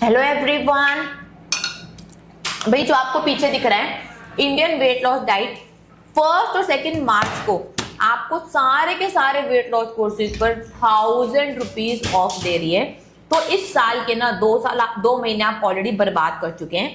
Hello everyone. भाई जो आपको पीछे दिख रहा है इंडियन वेट लॉस डाइट 1 और 2 मार्च को आपको सारे के सारे वेट लॉस कोर्सेज पर 1000 रुपीज ऑफ दे रही है। तो इस साल के ना 2 महीने आप ऑलरेडी बर्बाद कर चुके हैं।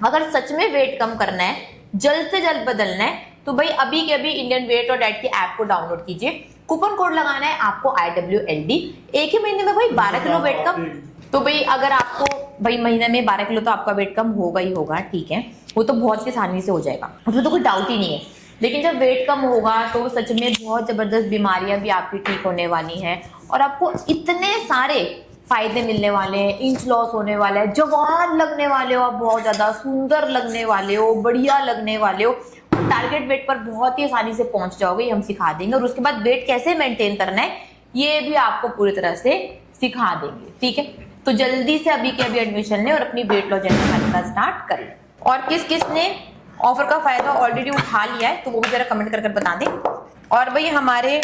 अगर सच में वेट कम करना है, जल्द से जल्द बदलना है, तो भाई अभी के अभी इंडियन वेट और डाइट की ऐप को डाउनलोड कीजिए। कूपन कोड लगाना है आपको IWLD। एक ही महीने में भाई 12 किलो वेट कम। तो भाई अगर आपको भाई महीने में 12 किलो तो आपका वेट कम होगा ही होगा, ठीक है, वो तो बहुत आसानी से हो जाएगा, उसमें तो कोई डाउट ही नहीं है। लेकिन जब वेट कम होगा तो सच में बहुत जबरदस्त बीमारियां भी आपकी ठीक होने वाली हैं और आपको इतने सारे फायदे मिलने वाले हैं। इंच लॉस होने वाला है, जवान लगने वाले हो आप, बहुत ज्यादा सुंदर लगने वाले हो, बढ़िया लगने वाले हो, टारगेट वेट पर बहुत ही आसानी से पहुंच जाओगे, ये हम सिखा देंगे। और उसके बाद वेट कैसे मेंटेन करना है ये भी आपको पूरी तरह से सिखा देंगे, ठीक है। तो जल्दी से अभी के अभी एडमिशन लें और अपनी वेट लॉस जर्नी हमारे साथ स्टार्ट करें। और किस किस ने ऑफर का फायदा ऑलरेडी उठा लिया है तो वो भी जरा कमेंट कर बता दें। और भाई हमारे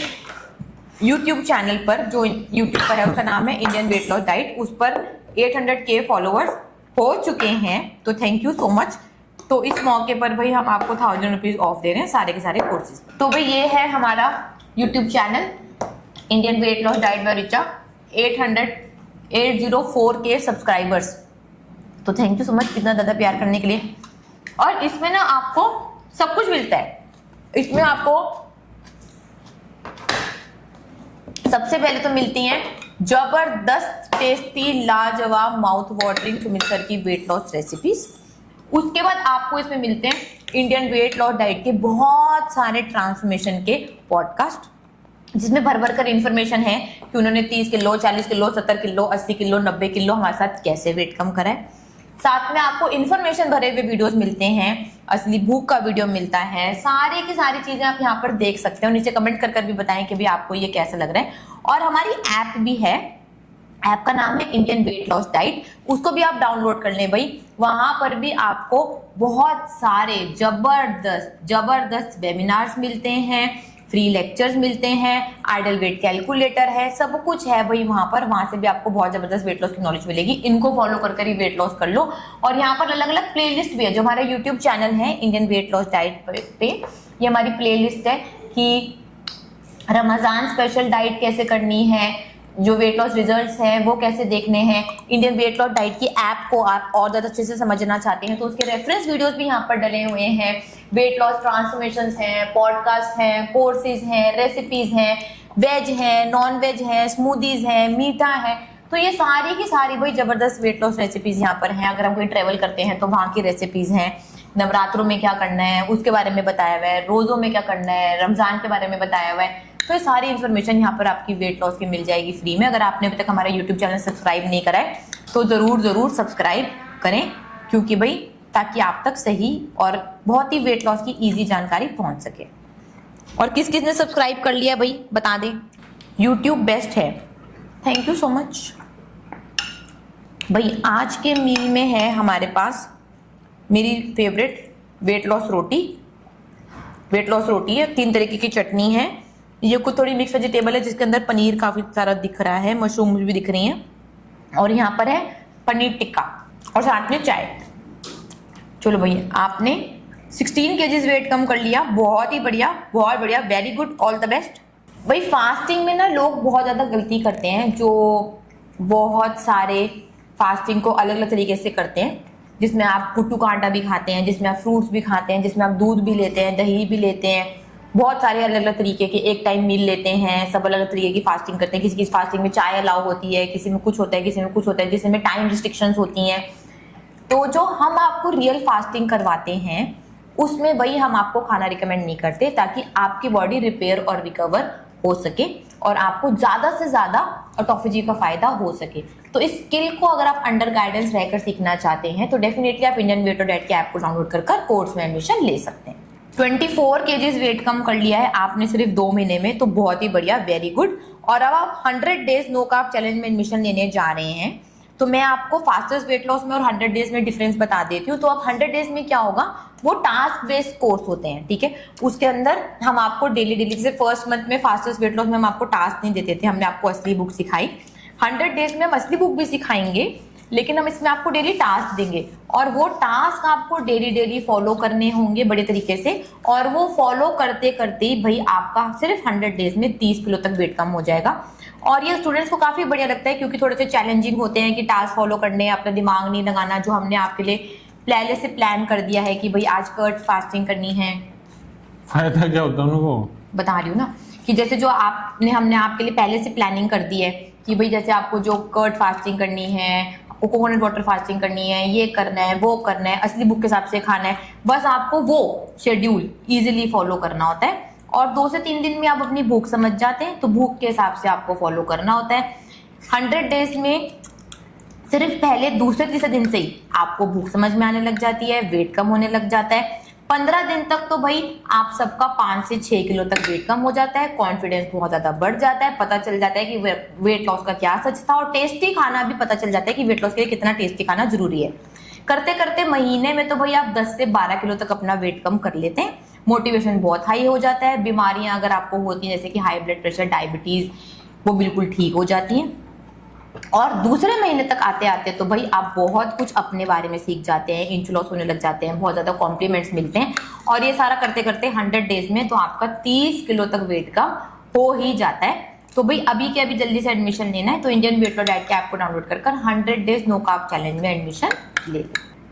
YouTube चैनल पर, जो YouTube पर है उसका नाम है इंडियन वेट लॉस डाइट, उस पर 800K फॉलोअर्स हो चुके हैं, तो थैंक यू सो मच। तो इस मौके पर भाई हम आपको 1000 रुपीज ऑफ दे रहे हैं सारे के सारे कोर्सेज। तो भाई ये है हमारा YouTube channel Indian weight loss diet by Richa, 804K subscribers. तो थैंक यू सो मच इतना ज्यादा प्यार करने के लिए। और इसमें ना आपको सब कुछ मिलता है। इसमें आपको सबसे पहले तो मिलती हैं जबरदस्त टेस्टी लाजवाब माउथ वाटरिंग सुमित सर की वेट लॉस रेसिपीज। उसके बाद आपको इसमें मिलते हैं इंडियन वेट लॉस डाइट के बहुत सारे ट्रांसफॉर्मेशन के पॉडकास्ट, जिसमें भर भर कर इंफॉर्मेशन है कि उन्होंने 30 kilo, 40 kilo, 70 kilo, 80 kilo, 90 kilo हमारे साथ कैसे वेट कम करा है। साथ में आपको इन्फॉर्मेशन भरे हुए वीडियोस मिलते हैं, असली भूख का वीडियो मिलता है, सारी की सारी चीजें आप यहाँ पर देख सकते हो। नीचे कमेंट कर भी बताएं कि भी आपको ये कैसा लग रहा है। और हमारी ऐप भी है, ऐप का नाम है इंडियन वेट लॉस डाइट, उसको भी आप डाउनलोड कर लें भाई। वहां पर भी आपको बहुत सारे जबरदस्त वेबिनार्स मिलते हैं, फ्री लेक्चर्स मिलते हैं, आइडल वेट कैलकुलेटर है, सब कुछ है भाई वहां पर। वहां से भी आपको बहुत जबरदस्त वेट लॉस की नॉलेज मिलेगी। इनको फॉलो कर ही वेट लॉस कर लो। और यहाँ पर अलग अलग प्लेलिस्ट भी है, जो हमारा यूट्यूब चैनल है इंडियन वेट लॉस डाइट पे, ये हमारी प्लेलिस्ट है कि रमजान स्पेशल डाइट कैसे करनी है, जो वेट लॉस रिजल्ट्स हैं वो कैसे देखने हैं। इंडियन वेट लॉस डाइट की ऐप को आप और ज्यादा अच्छे से समझना चाहते हैं तो उसके रेफरेंस वीडियोस भी यहाँ पर डले हुए हैं। वेट लॉस ट्रांसफॉर्मेशंस हैं, पॉडकास्ट हैं, कोर्सेज हैं, रेसिपीज हैं, वेज हैं, नॉन वेज हैं, स्मूदीज हैं, मीठा है। तो ये सारी की सारी भाई जबरदस्त वेट लॉस रेसिपीज यहाँ पर हैं। अगर हम कोई ट्रेवल करते हैं तो वहाँ की रेसिपीज हैं, नवरात्रों में क्या करना है उसके बारे में बताया हुआ है, रोजों में क्या करना है, रमजान के बारे में बताया हुआ है। तो ये सारी इन्फॉर्मेशन यहाँ पर आपकी वेट लॉस की मिल जाएगी फ्री में। अगर आपने अभी तक हमारा यूट्यूब चैनल सब्सक्राइब नहीं करा है तो जरूर सब्सक्राइब करें, क्योंकि भाई ताकि आप तक सही और बहुत ही वेट लॉस की इजी जानकारी पहुंच सके। और किस किस ने सब्सक्राइब कर लिया भाई बता दें। यूट्यूब बेस्ट है, थैंक यू सो मच भाई। आज के मील में है हमारे पास मेरी फेवरेट वेट लॉस रोटी। वेट लॉस रोटी है, 3 तरीके की चटनी है, ये कुछ थोड़ी मिक्स वेजिटेबल है जिसके अंदर पनीर काफी सारा दिख रहा है, मशरूम भी दिख रही हैं, और यहाँ पर है पनीर टिक्का और साथ में चाय। चलो भैया आपने 16 kg वेट कम कर लिया, बहुत ही बढ़िया, बहुत बढ़िया, very good, all the best. भाई फास्टिंग में ना लोग बहुत ज्यादा गलती करते हैं, जो बहुत सारे फास्टिंग को अलग अलग तरीके से करते हैं, जिसमें आप कुट्टू का आटा भी खाते हैं, जिसमें आप फ्रूट्स भी खाते हैं, जिसमें आप दूध भी लेते हैं, दही भी लेते हैं, बहुत सारे अलग अलग तरीके के एक टाइम मील लेते हैं, सब अलग अलग तरीके की फास्टिंग करते हैं। किसी की फास्टिंग में चाय अलाउ होती है, किसी में कुछ होता है, किसी में कुछ होता है, किसी में टाइम रिस्ट्रिक्शंस होती हैं। तो जो हम आपको रियल फास्टिंग करवाते हैं उसमें भाई हम आपको खाना रिकमेंड नहीं करते, ताकि आपकी बॉडी रिपेयर और रिकवर हो सके और आपको ज्यादा से ज्यादा ऑटोफेजी का फायदा हो सके। तो इस स्किल को अगर आप अंडर गाइडेंस रहकर सीखना चाहते हैं तो डेफिनेटली आप इंडियन वेट लॉस डाइट की ऐप को डाउनलोड कर कोर्स में एडमिशन ले सकते हैं। 24 kg वेट कम कर लिया है आपने सिर्फ 2 महीने में, तो बहुत ही बढ़िया, वेरी गुड। और अब आप 100 डेज नो कार्ब चैलेंज में एडमिशन लेने जा रहे हैं, तो मैं आपको फास्टेस्ट वेट लॉस में और 100 डेज में डिफरेंस बता देती हूँ। तो अब 100 डेज में क्या होगा, वो टास्क बेस्ड कोर्स होते हैं, ठीक है। उसके अंदर हम आपको डेली जैसे फर्स्ट मंथ में फास्टेस्ट वेट लॉस में हम आपको टास्क नहीं देते थे, हमने आपको असली बुक सिखाई। 100 डेज में हम असली बुक भी सिखाएंगे, लेकिन हम इसमें आपको डेली टास्क देंगे और वो टास्क आपको डेली फॉलो करने होंगे बड़े तरीके से, और वो फॉलो करते करते भाई आपका सिर्फ 100 डेज में 30 किलो तक वेट कम हो जाएगा। और ये स्टूडेंट्स को काफी बढ़िया लगता है क्योंकि थोड़े से चैलेंजिंग होते हैं कि टास्क फॉलो करने, अपना दिमाग नहीं लगाना, जो हमने आपके लिए पहले से प्लान कर दिया है कि भाई आज कर्ड फास्टिंग करनी है। फायदा क्या होता है उनको बता रही हूँ ना, कि जैसे जो हमने आपके लिए पहले से प्लानिंग कर दी है कि भाई जैसे आपको जो कर्ड फास्टिंग करनी है, आपको कोकोनट वाटर फास्टिंग करनी है, ये करना है, वो करना है, असली बुक के हिसाब से खाना है, बस आपको वो शेड्यूल इजीली फॉलो करना होता है। और 2 से 3 दिन में आप अपनी भूख समझ जाते हैं, तो भूख के हिसाब से आपको फॉलो करना होता है। 100 डेज में सिर्फ पहले दूसरे तीसरे दिन से ही आपको भूख समझ में आने लग जाती है, वेट कम होने लग जाता है। 15 दिन तक तो भाई आप सबका 5 से 6 किलो तक वेट कम हो जाता है, कॉन्फिडेंस बहुत ज्यादा बढ़ जाता है, पता चल जाता है कि वेट लॉस का क्या सच था, और टेस्टी खाना भी पता चल जाता है कि वेट लॉस के लिए कितना टेस्टी खाना जरूरी है। करते करते महीने में तो भाई आप 10 से 12 किलो तक अपना वेट कम कर लेते हैं। मोटिवेशन बहुत हाई हो जाता है, बीमारियां अगर आपको होती हैं जैसे कि हाई ब्लड प्रेशर, डायबिटीज, वो बिल्कुल ठीक हो जाती हैं। और दूसरे महीने तक आते आते तो भाई आप बहुत कुछ अपने बारे में सीख जाते हैं, इंच लॉस होने लग जाते हैं, बहुत ज्यादा कॉम्प्लीमेंट्स मिलते हैं, और ये सारा करते करते 100 डेज में तो आपका 30 किलो तक वेट कम हो ही जाता है। तो भाई अभी के अभी जल्दी से एडमिशन लेना है तो इंडियन वेट लॉस डाइट के ऐप को डाउनलोड कर 100 डेज नो कार्ब चैलेंज में एडमिशन ले लें।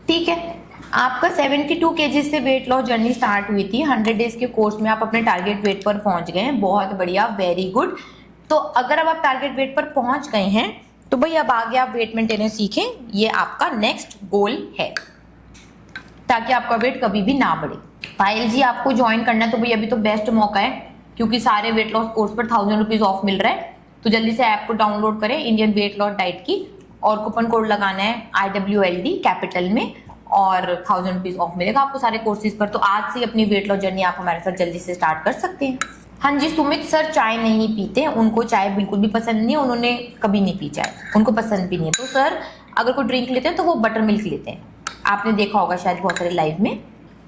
ठीक है, आपका 72 kg से वेट लॉस जर्नी स्टार्ट हुई थी, 100 डेज के कोर्स में आप अपने टारगेट वेट पर पहुंच गए हैं, बहुत बढ़िया, वेरी गुड। तो अगर अब आप टारगेट वेट पर पहुंच गए हैं तो भाई अब आगे आप वेट मेंटेनेंस सीखें, ये आपका नेक्स्ट गोल है, ताकि आपका वेट कभी भी ना बढ़े। पायल जी आपको ज्वाइन करना है तो भाई अभी तो बेस्ट मौका है क्योंकि सारे वेट लॉस कोर्स पर 1000 रुपीज ऑफ मिल रहा है। तो जल्दी से ऐप को डाउनलोड करें इंडियन वेट लॉस डाइट की, और कूपन कोड लगाना है IWLD कैपिटल में, और 1000 रुपीज ऑफ मिलेगा आपको सारे कोर्सेज पर। तो आज से अपनी वेट लॉस जर्नी आप हमारे साथ जल्दी से स्टार्ट कर सकते हैं। हाँ जी, सुमित सर चाय नहीं पीते, उनको चाय बिल्कुल भी पसंद नहीं है, उन्होंने कभी नहीं पी चाय, उनको पसंद भी नहीं है। तो सर अगर कोई ड्रिंक लेते हैं तो वो बटर मिल्क लेते हैं, आपने देखा होगा शायद बहुत सारे लाइव में।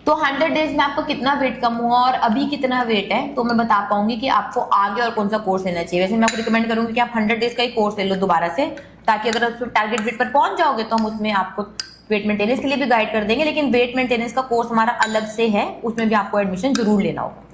तो 100 डेज में आपको कितना वेट कम हुआ और अभी कितना वेट है तो मैं बता पाऊंगी कि आपको आगे और कौन सा कोर्स लेना चाहिए। वैसे मैं आपको रिकमेंड करूंगी कि आप 100 डेज का ही कोर्स ले लो दोबारा से, ताकि अगर आप टारगेट वेट पर पहुंच जाओगे तो हम उसमें आपको वेट मेंटेनेंस के लिए भी गाइड कर देंगे, लेकिन वेट मेंटेनेंस का कोर्स हमारा अलग से है, उसमें भी आपको एडमिशन जरूर लेना होगा।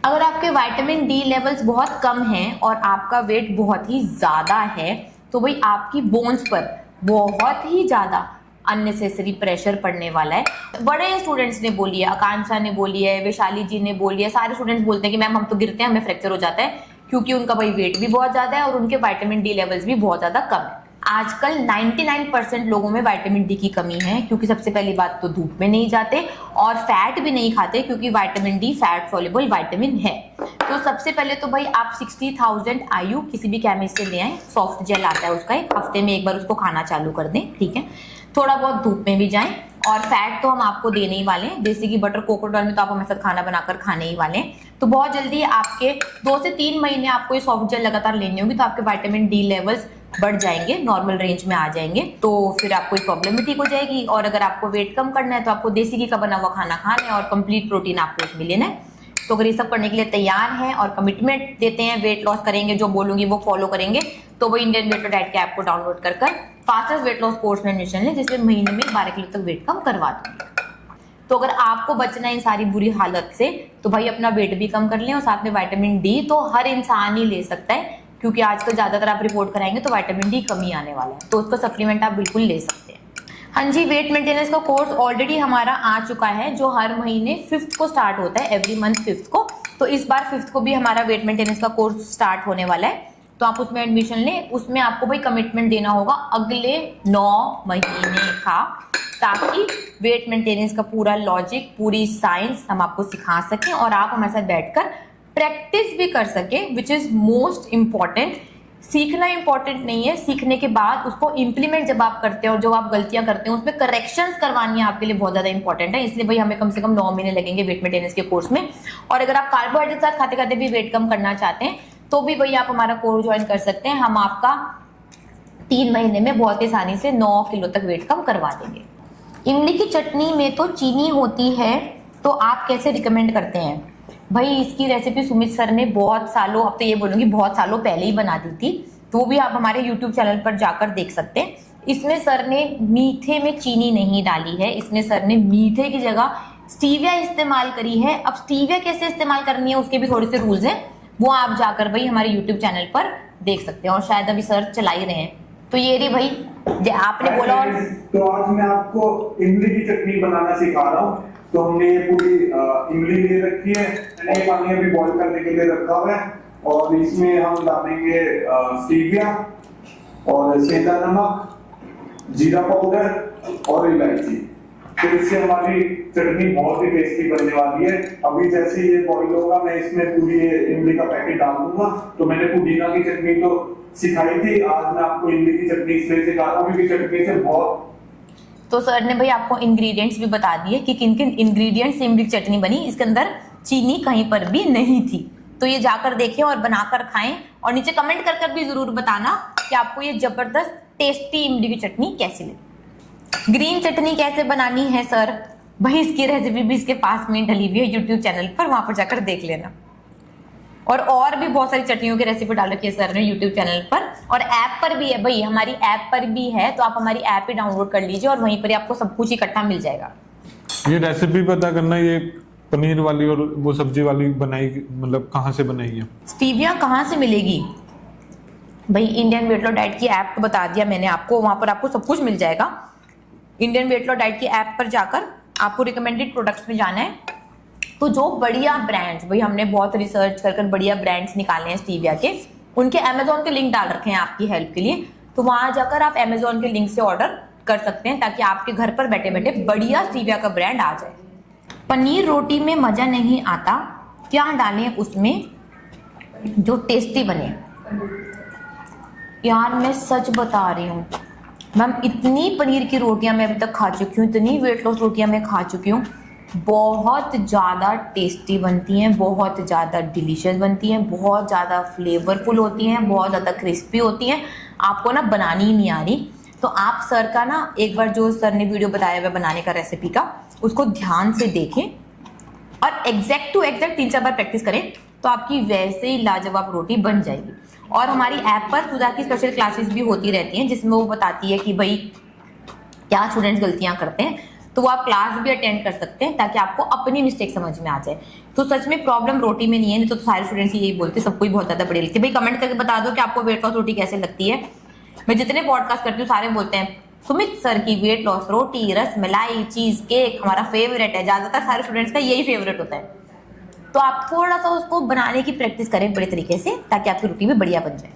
अगर आपके विटामिन डी लेवल्स बहुत कम हैं और आपका वेट बहुत ही ज्यादा है तो भाई आपकी बोन्स पर बहुत ही ज्यादा अननेसेसरी प्रेशर पड़ने वाला है। बड़े स्टूडेंट्स ने बोली है, आकांक्षा ने बोली है, वैशाली जी ने बोली है, सारे स्टूडेंट्स बोलते हैं कि मैम हम तो गिरते हैं, हमें फ्रैक्चर हो जाता है, क्योंकि उनका भाई वेट भी बहुत ज्यादा है और उनके विटामिन डी लेवल्स भी बहुत ज्यादा कम है। आजकल 99% लोगों में विटामिन डी की कमी है, क्योंकि सबसे पहली बात तो धूप में नहीं जाते और फैट भी नहीं खाते, क्योंकि vitamin D fat soluble vitamin है। तो सबसे पहले तो भाई आप 60,000 IU किसी भी केमिस्ट से ले आए, सॉफ्ट जेल आता है उसका, एक हफ्ते में एक बार उसको खाना चालू कर दें, ठीक है। थोड़ा बहुत धूप में भी जाएं, और फैट तो हम आपको देने ही वाले हैं, देसी घी बटर कोकोनट ऑयल में तो आप हमारे साथ खाना बनाकर खाने ही वाले हैं। तो बहुत जल्दी आपके 2 से 3 महीने आपको ये सॉफ्ट जेल लगातार लेनी होगी, तो आपके विटामिन डी लेवल्स बढ़ जाएंगे, नॉर्मल रेंज में आ जाएंगे, तो फिर आपको प्रॉब्लम भी ठीक हो जाएगी। और अगर आपको वेट कम करना है तो आपको देसी घी का बना हुआ खाना खाना है और कंप्लीट प्रोटीन आपको उसमें लेना है। तो अगर ये सब करने के लिए तैयार हैं और कमिटमेंट देते हैं, वेट लॉस करेंगे, जो बोलूंगी वो फॉलो करेंगे, तो वो इंडियन वेट लॉस डाइट के ऐप को डाउनलोड कर फास्टेस्ट वेट लॉस कोर्स में एडमिशन लें, जिसमें महीने में 12 किलो तक वेट कम करवा दूंगी। तो अगर आपको बचना है इन सारी बुरी हालत से तो भाई अपना वेट भी कम कर लें, और साथ में विटामिन डी तो हर इंसान ही ले सकता है, क्योंकि आजकल ज्यादातर आप रिपोर्ट कराएंगे तो विटामिन डी कमी आने वाला है, तो उसका सप्लीमेंट आप बिल्कुल ले सकते हैं। हाँ जी, वेट मेंटेनेंस का कोर्स ऑलरेडी हमारा आ चुका है, जो हर महीने 5th को स्टार्ट होता है, एवरी मंथ 5th को। तो इस बार 5th को भी हमारा वेट मेंटेनेंस का कोर्स स्टार्ट होने वाला है, तो आप उसमें एडमिशन लें। उसमें आपको भाई कमिटमेंट देना होगा अगले 9 महीने का, ताकि वेट मेंटेनेंस का पूरा लॉजिक, पूरी साइंस हम आपको सिखा सकें और आप हमारे साथ बैठकर प्रैक्टिस भी कर सके, विच इज मोस्ट इम्पॉर्टेंट। सीखना इंपॉर्टेंट नहीं है, सीखने के बाद उसको इम्प्लीमेंट जब आप करते हैं और जो आप गलतियां करते हैं उसमें करेक्शंस करवानी आपके लिए बहुत ज्यादा इंपॉर्टेंट है। इसलिए भाई हमें कम से कम 9 महीने लगेंगे वेट मेंटेनेंस के कोर्स में। और अगर आप कार्बोहाइड्रेट साथ खाते खाते भी वेट कम करना चाहते हैं तो भी भाई आप हमारा कोर्स ज्वाइन कर सकते हैं, हम आपका 3 महीने में बहुत ही आसानी से 9 किलो तक वेट कम करवा देंगे। इमली की चटनी में तो चीनी होती है, तो आप कैसे रिकमेंड करते हैं? भाई इसकी रेसिपी सुमित सर ने बहुत सालों, अब तो ये बोलूंगी बहुत सालों पहले ही बना दी थी, तो भी आप हमारे YouTube चैनल पर जाकर देख सकते हैं। इसमें सर ने मीठे में चीनी नहीं डाली है, इसमें सर ने मीठे की जगह स्टीविया इस्तेमाल करी है। अब स्टीविया कैसे इस्तेमाल करनी है उसके भी थोड़े से रूल्स हैं, वो आप जाकर भाई हमारे यूट्यूब चैनल पर देख सकते हैं, और शायद अभी सर चला ही रहे हैं। तो ये रही भाई आपने बोला। और तो आज मैं आपको इमली की चटनी बनाना सिखा रहा हूँ। तो हमने ये पूरी इमली ले रखी है, मैंने ये पानी अभी बॉईल करने के लिए रखा हुआ है, और इसमें हम डालेंगे स्टीविया और सेंधा नमक, जीरा पाउडर और इलायची। तो इससे हमारी चटनी बहुत ही टेस्टी बनने वाली है। अभी जैसे ये बॉईल होगा मैं इसमें पूरी इमली का पैकेट डाल दूंगा। तो मैंने पुदीना की चटनी तो सिखाई थी, आज मैं आपको इमली की चटनी इसलिए सिखा रहा हूँ क्योंकि चटनी से बहुत। तो सर ने भाई आपको इंग्रेडिएंट्स भी बता दिए कि किन किन इंग्रेडिएंट्स से इमली की चटनी बनी, इसके अंदर चीनी कहीं पर भी नहीं थी। तो ये जाकर देखें और बनाकर खाएं, और नीचे कमेंट कर भी जरूर बताना कि आपको ये जबरदस्त टेस्टी इमली की चटनी कैसी लगी। ग्रीन चटनी कैसे बनानी है सर, भाई इसकी रेसिपी भी इसके पास में डली हुई है यूट्यूब चैनल पर, वहां पर जाकर देख लेना। और भी बहुत सारी चटनियों की रेसिपी डाल रखी है सर ने यूट्यूब चैनल पर, और ऐप पर भी है भाई, हमारी ऐप पर भी है। तो आप हमारी ऐप ही डाउनलोड कर लीजिए और वहीं पर आपको सब कुछ इकट्ठा मिल जाएगा। ये रेसिपी पता करना, ये पनीर वाली और वो सब्जी वाली बनाई, मतलब कहाँ से बनाई है? स्टीविया कहाँ से मिलेगी भाई, इंडियन वेट लॉस डाइट की ऐप तो बता दिया मैंने आपको, वहां पर आपको सब कुछ मिल जाएगा। इंडियन वेट लॉस डाइट की ऐप पर जाकर आपको रिकमेंडेड प्रोडक्ट्स में जाना है। तो जो बढ़िया ब्रांड्स, भाई हमने बहुत रिसर्च कर बढ़िया ब्रांड्स निकाले हैं स्टीविया के, उनके अमेजोन के लिंक डाल रखे हैं आपकी हेल्प के लिए। तो वहां जाकर आप अमेजोन के लिंक से ऑर्डर कर सकते हैं, ताकि आपके घर पर बैठे बैठे बढ़िया स्टीविया का ब्रांड आ जाए। पनीर रोटी में मजा नहीं आता, क्या डालें उसमें जो टेस्टी बने? यार मैं सच बता रही हूँ मैम, इतनी पनीर की रोटियां मैं अभी तक खा चुकी हूँ, इतनी वेट लॉस रोटियां मैं खा चुकी हूँ, बहुत ज़्यादा टेस्टी बनती हैं, बहुत ज़्यादा डिलीशियस बनती हैं, बहुत ज़्यादा फ्लेवरफुल होती हैं, बहुत ज़्यादा क्रिस्पी होती हैं। आपको ना बनानी ही नहीं आ रही, तो आप सर का ना एक बार जो सर ने वीडियो बताया हुआ बनाने का रेसिपी का, उसको ध्यान से देखें और एग्जैक्ट टू एग्जैक्ट 3-4 बार प्रैक्टिस करें, तो आपकी वैसे ही लाजवाब रोटी बन जाएगी। और हमारी ऐप पर सुधा की स्पेशल क्लासेस भी होती रहती हैं, जिसमें वो बताती है कि भाई क्या स्टूडेंट्स गलतियां करते हैं, तो वो आप क्लास भी अटेंड कर सकते हैं, ताकि आपको अपनी मिस्टेक समझ में आ जाए। तो सच में प्रॉब्लम रोटी में नहीं है, नहीं तो सारे स्टूडेंट्स यही बोलते, सबको ही बहुत ज़्यादा बढ़िया लगती है। भाई कमेंट करके बता दो कि आपको वेट लॉस रोटी कैसे लगती है। मैं जितने पॉडकास्ट करती हूँ सारे बोलते हैं सुमित सर की वेट लॉस रोटी, रस मलाई, चीज केक हमारा फेवरेट है। ज़्यादातर सारे स्टूडेंट्स का यही फेवरेट होता है। तो आप थोड़ा सा उसको बनाने की प्रैक्टिस करें बड़े तरीके से, ताकि आपकी रोटी भी बढ़िया बन जाए।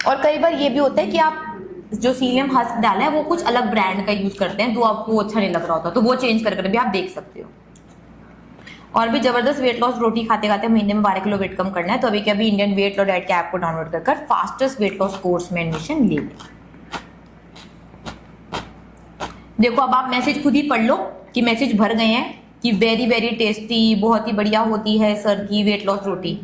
और कई बार ये भी होता है कि आप जो सीलियम हस्क डाला है वो कुछ अलग ब्रांड का यूज करते हैं, तो आपको अच्छा नहीं लग रहा होता, तो वो चेंज कर भी आप देख सकते हो। और भी जबरदस्त वेट लॉस रोटी खाते खाते महीने में 12 किलो वेट कम करना है, तो अभी के अभी इंडियन वेट लॉस डाइट के ऐप को डाउनलोड कर फास्टेस्ट वेट लॉस कोर्स में एडमिशन ले लें। देखो अब आप मैसेज खुद ही पढ़ लो कि मैसेज भर गए हैं कि वेरी वेरी टेस्टी, बहुत ही बढ़िया होती है सर की वेट लॉस रोटी।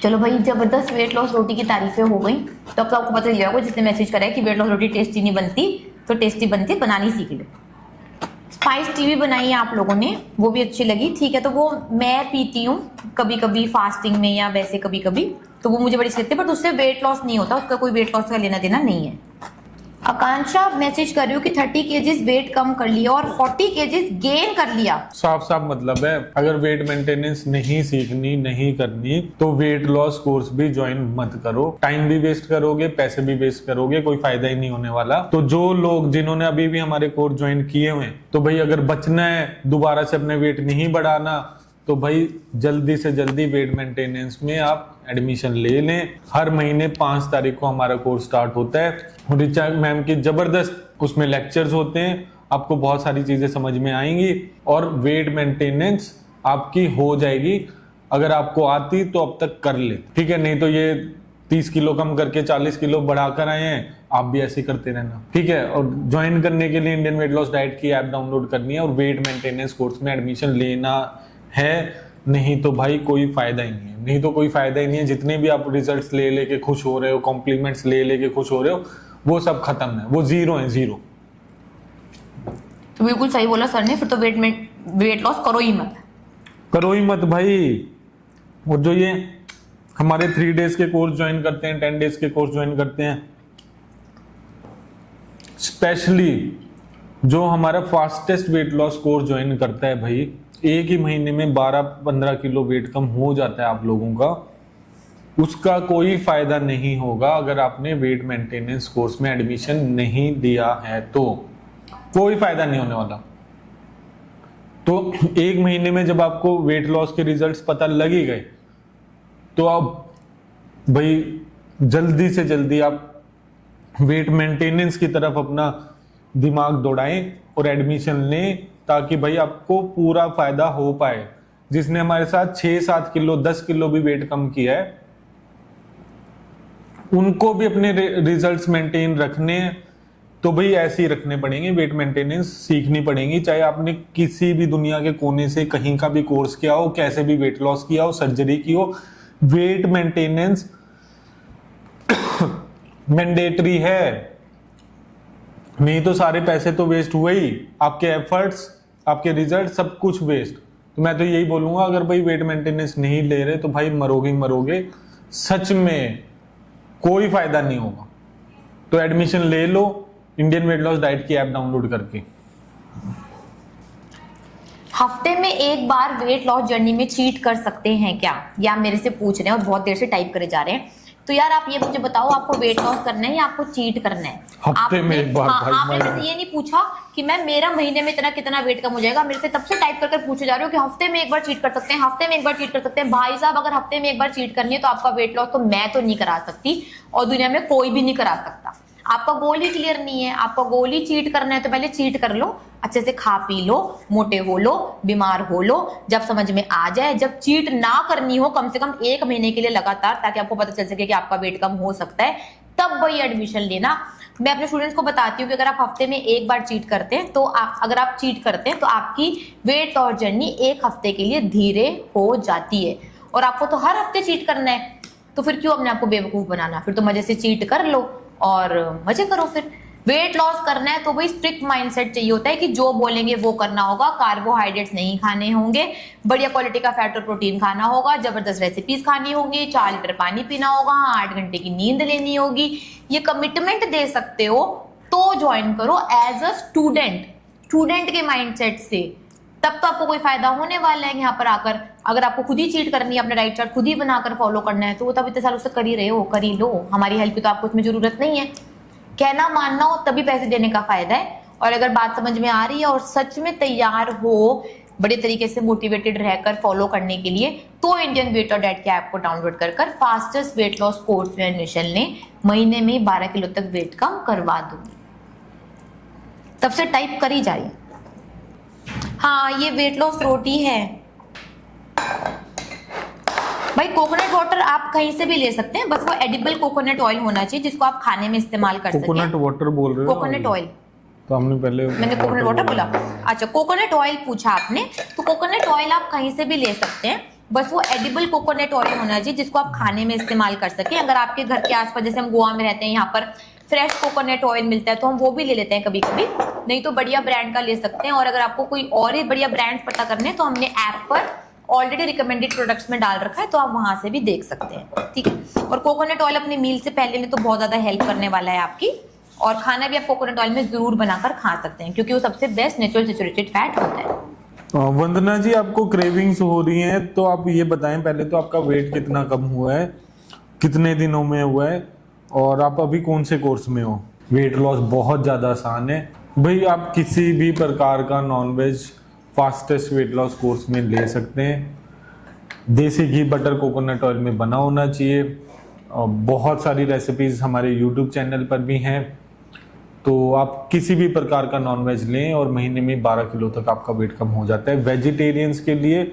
चलो भाई जबरदस्त वेट लॉस रोटी की तारीफें हो गई, तो अब तो आपको पता चल जाएगा जिसने मैसेज करा है कि वेट लॉस रोटी टेस्टी नहीं बनती, तो टेस्टी बनती बनानी सीख लो। स्पाइस टी भी बनाई है आप लोगों ने, वो भी अच्छी लगी, ठीक है। तो वो मैं पीती हूँ कभी कभी फास्टिंग में या वैसे कभी कभी, तो वो मुझे बड़ी अच्छी लगती है, बट उससे वेट लॉस नहीं होता, उसका कोई वेट लॉस का लेना देना नहीं है। आकांक्षा मैसेज कर रही हूँ कि 30 केजीज वेट कम कर लिया और 40 केजीज गेन कर लिया। साफ साफ मतलब है, अगर वेट मेंटेनेंस नहीं सीखनी, नहीं करनी, तो वेट लॉस कोर्स भी ज्वाइन मत करो। टाइम भी वेस्ट करोगे, पैसे भी वेस्ट करोगे, कोई फायदा ही नहीं होने वाला। तो जो लोग जिन्होंने अभी भी हमारे कोर्स ज्वाइन किए हुए हैं, तो भाई अगर बचना है, दोबारा से अपने वेट नहीं बढ़ाना, तो भाई जल्दी से जल्दी वेट मेंटेनेंस में आप एडमिशन ले लें। हर महीने 5 तारीख को हमारा कोर्स स्टार्ट होता है। रिचा मैम की जबरदस्त उसमें लेक्चर्स होते हैं, आपको बहुत सारी चीजें समझ में आएंगी और वेट मेंटेनेंस आपकी हो जाएगी। अगर आपको आती तो अब तक कर ले, ठीक है, नहीं तो ये 30 किलो कम करके 40 किलो बढ़ाकर आए हैं, आप भी ऐसे करते रहना, ठीक है। और ज्वाइन करने के लिए इंडियन वेट लॉस डाइट की ऐप डाउनलोड करनी है और वेट मेंटेनेंस कोर्स में एडमिशन लेना है, नहीं तो भाई कोई फायदा ही नहीं है, नहीं तो कोई फायदा ही नहीं है। जितने भी आप रिजल्ट्स ले लेके खुश हो रहे हो, कॉम्प्लीमेंट्स ले लेके खुश हो रहे हो, वो सब खत्म है, वो जीरो है, जीरो। तो बिल्कुल सही बोला सर ने, फिर तो वेट लॉस करो ही मत, करो ही मत भाई। और जो ये हमारे 3 डेज के कोर्स ज्वाइन करते हैं, 10 डेज के कोर्स ज्वाइन करते हैं, स्पेशली जो हमारा fastest weight loss course join करता है भाई, एक ही महीने में 12-15 किलो वेट कम हो जाता है आप लोगों का, उसका कोई फायदा नहीं होगा अगर आपने वेट मेंटेनेंस कोर्स में एडमिशन नहीं दिया है, तो कोई फायदा नहीं होने वाला। तो एक महीने में जब आपको वेट लॉस के रिजल्ट्स पता लग ही गए, तो आप भाई जल्दी से जल्दी आप वेट मेंटेनेंस की तरफ अपना दिमाग दौड़ाएं और एडमिशन लें, ताकि भाई आपको पूरा फायदा हो पाए। जिसने हमारे साथ 6-7 किलो 10 किलो भी वेट कम किया है, उनको भी अपने रिजल्ट्स मेंटेन रखने हैं, तो भाई ऐसे ही रखने पड़ेंगे। वेट मेंटेनेंस सीखनी पड़ेगी, चाहे आपने किसी भी दुनिया के कोने से कहीं का भी कोर्स किया हो, कैसे भी वेट लॉस किया हो, सर्जरी की हो, वेट मेंटेनेंस मैंडेटरी है। नहीं तो सारे पैसे तो वेस्ट हुए ही, आपके एफर्ट्स, आपके रिजल्ट, सब कुछ वेस्ट। तो मैं तो यही बोलूंगा, अगर भाई वेट मेंटेनेंस नहीं ले रहे तो भाई मरोगे मरोगे, सच में कोई फायदा नहीं होगा। तो एडमिशन ले लो इंडियन वेट लॉस डाइट की ऐप डाउनलोड करके। हफ्ते में एक बार वेट लॉस जर्नी में चीट कर सकते हैं क्या, या मेरे से पूछ रहे हैं और बहुत देर से टाइप करे जा रहे हैं। तो यार आप ये मुझे बताओ, आपको वेट लॉस करना है या आपको चीट करना है? हफ्ते में एक बार? आपने मुझसे ये नहीं पूछा कि मैं मेरा महीने में इतना कितना वेट कम हो जाएगा। मेरे से तब से टाइप कर पूछे जा रहे हो कि हफ्ते में एक बार चीट कर सकते हैं, हफ्ते में एक बार चीट कर सकते हैं। भाई साहब, अगर हफ्ते में एक बार चीट करनी है तो आपका वेट लॉस तो मैं तो नहीं करा सकती और दुनिया में कोई भी नहीं करा सकता। आपका गोल ही क्लियर नहीं है, आपका गोल ही चीट करना है, तो पहले चीट कर लो, अच्छे से खा पी लो, मोटे हो लो, बीमार हो लो, जब समझ में आ जाए, जब चीट ना करनी हो कम से कम 1 महीने के लिए लगातार, ताकि आपको पता चल सके कि आपका वेट कम हो सकता है, तब वही एडमिशन लेना। मैं अपने स्टूडेंट्स को बताती हूँ कि अगर आप हफ्ते में एक बार चीट करते हैं तो अगर आप चीट करते हैं तो आपकी वेट लॉस जर्नी 1 हफ्ते के लिए धीरे हो जाती है। और आपको तो हर हफ्ते चीट करना है, तो फिर क्यों अपने आपको बेवकूफ बनाना? फिर तो मजे से चीट कर लो और मजे करो। फिर वेट लॉस करना है तो भाई स्ट्रिक्ट माइंडसेट चाहिए होता है कि जो बोलेंगे वो करना होगा। कार्बोहाइड्रेट्स नहीं खाने होंगे, बढ़िया क्वालिटी का फैट और प्रोटीन खाना होगा, जबरदस्त रेसिपीज खानी होगी, 4 लीटर पानी पीना होगा, 8 घंटे की नींद लेनी होगी। ये कमिटमेंट दे सकते हो तो ज्वाइन करो एज अ स्टूडेंट के माइंडसेट से, तब तो आपको कोई फायदा होने वाला है यहाँ पर आकर। अगर आपको खुद ही चीट करनी है, अपना डाइट चार्ट खुद ही बनाकर फॉलो करना है, तो वो तब इतने साल उससे कर ही रहे हो, कर ही लो। हमारी हेल्प की तो आपको उसमें जरूरत नहीं है। कहना मानना हो तभी पैसे देने का फायदा है। और अगर बात समझ में आ रही है और सच में तैयार हो बड़े तरीके से मोटिवेटेड रहकर फॉलो करने के लिए, तो इंडियन वेट और डाइट के ऐप को डाउनलोड कर फास्टेस्ट वेट लॉस कोर्स में एडमिशन लें। महीने में 12 किलो तक वेट कम करवा दूंगी। तब से टाइप कर ही जाइए। हाँ, ये वेट लॉस रोटी है भाई। कोकोनट वाटर आप कहीं से भी ले सकते हैं, बस वो एडिबल कोकोनट ऑयल होना चाहिए जिसको आप खाने में इस्तेमाल कर सकें। कोकोनट वाटर बोल रहे हो? कोकोनट ऑयल तो हमने पहले, मैंने कोकोनट वाटर बोला। अच्छा, कोकोनट ऑयल पूछा आपने, तो कोकोनट ऑयल आप कहीं से भी ले सकते हैं, बस वो एडिबल कोकोनट ऑयल होना चाहिए जिसको आप खाने में इस्तेमाल कर सकें। अगर आपके घर के आसपास, जैसे हम गोवा में रहते हैं, यहाँ पर फ्रेश कोकोनट ऑयल मिलता है तो हम वो भी ले लेते हैं कभी कभी, नहीं तो बढ़िया ब्रांड का ले सकते हैं। और अगर आपको कोई और ही बढ़िया ब्रांड पता करने हैं तो हमने ऐप पर ऑलरेडी रिकमेंडेड प्रोडक्ट्स में डाल रखा है, तो आप वहां से भी देख सकते हैं, ठीक है। और कोकोनट ऑयल अपनी मील से पहले में तो बहुत ज्यादा हेल्प करने वाला है आपकी। और खाना भी आप कोकोनट ऑयल में जरूर बनाकर खा सकते हैं, क्योंकि वो सबसे बेस्ट नेचुरल सैचुरेटेड फैट होता है। वंदना जी, आपको क्रेविंग्स हो रही हैं, तो आप ये बताएं पहले तो आपका वेट कितना कम हुआ है, कितने दिनों में हुआ है, और आप अभी कौन से कोर्स में हो? वेट लॉस बहुत ज़्यादा आसान है भाई, आप किसी भी प्रकार का nonveg fastest weight loss course में ले सकते हैं। देसी घी बटर कोकोनट ऑयल में बना होना चाहिए। बहुत सारी रेसिपीज़ हमारे यूट्यूब चैनल पर भी हैं, तो आप किसी भी प्रकार का नॉनवेज लें और महीने में 12 किलो तक आपका वेट कम हो जाता है। वेजिटेरियंस के लिए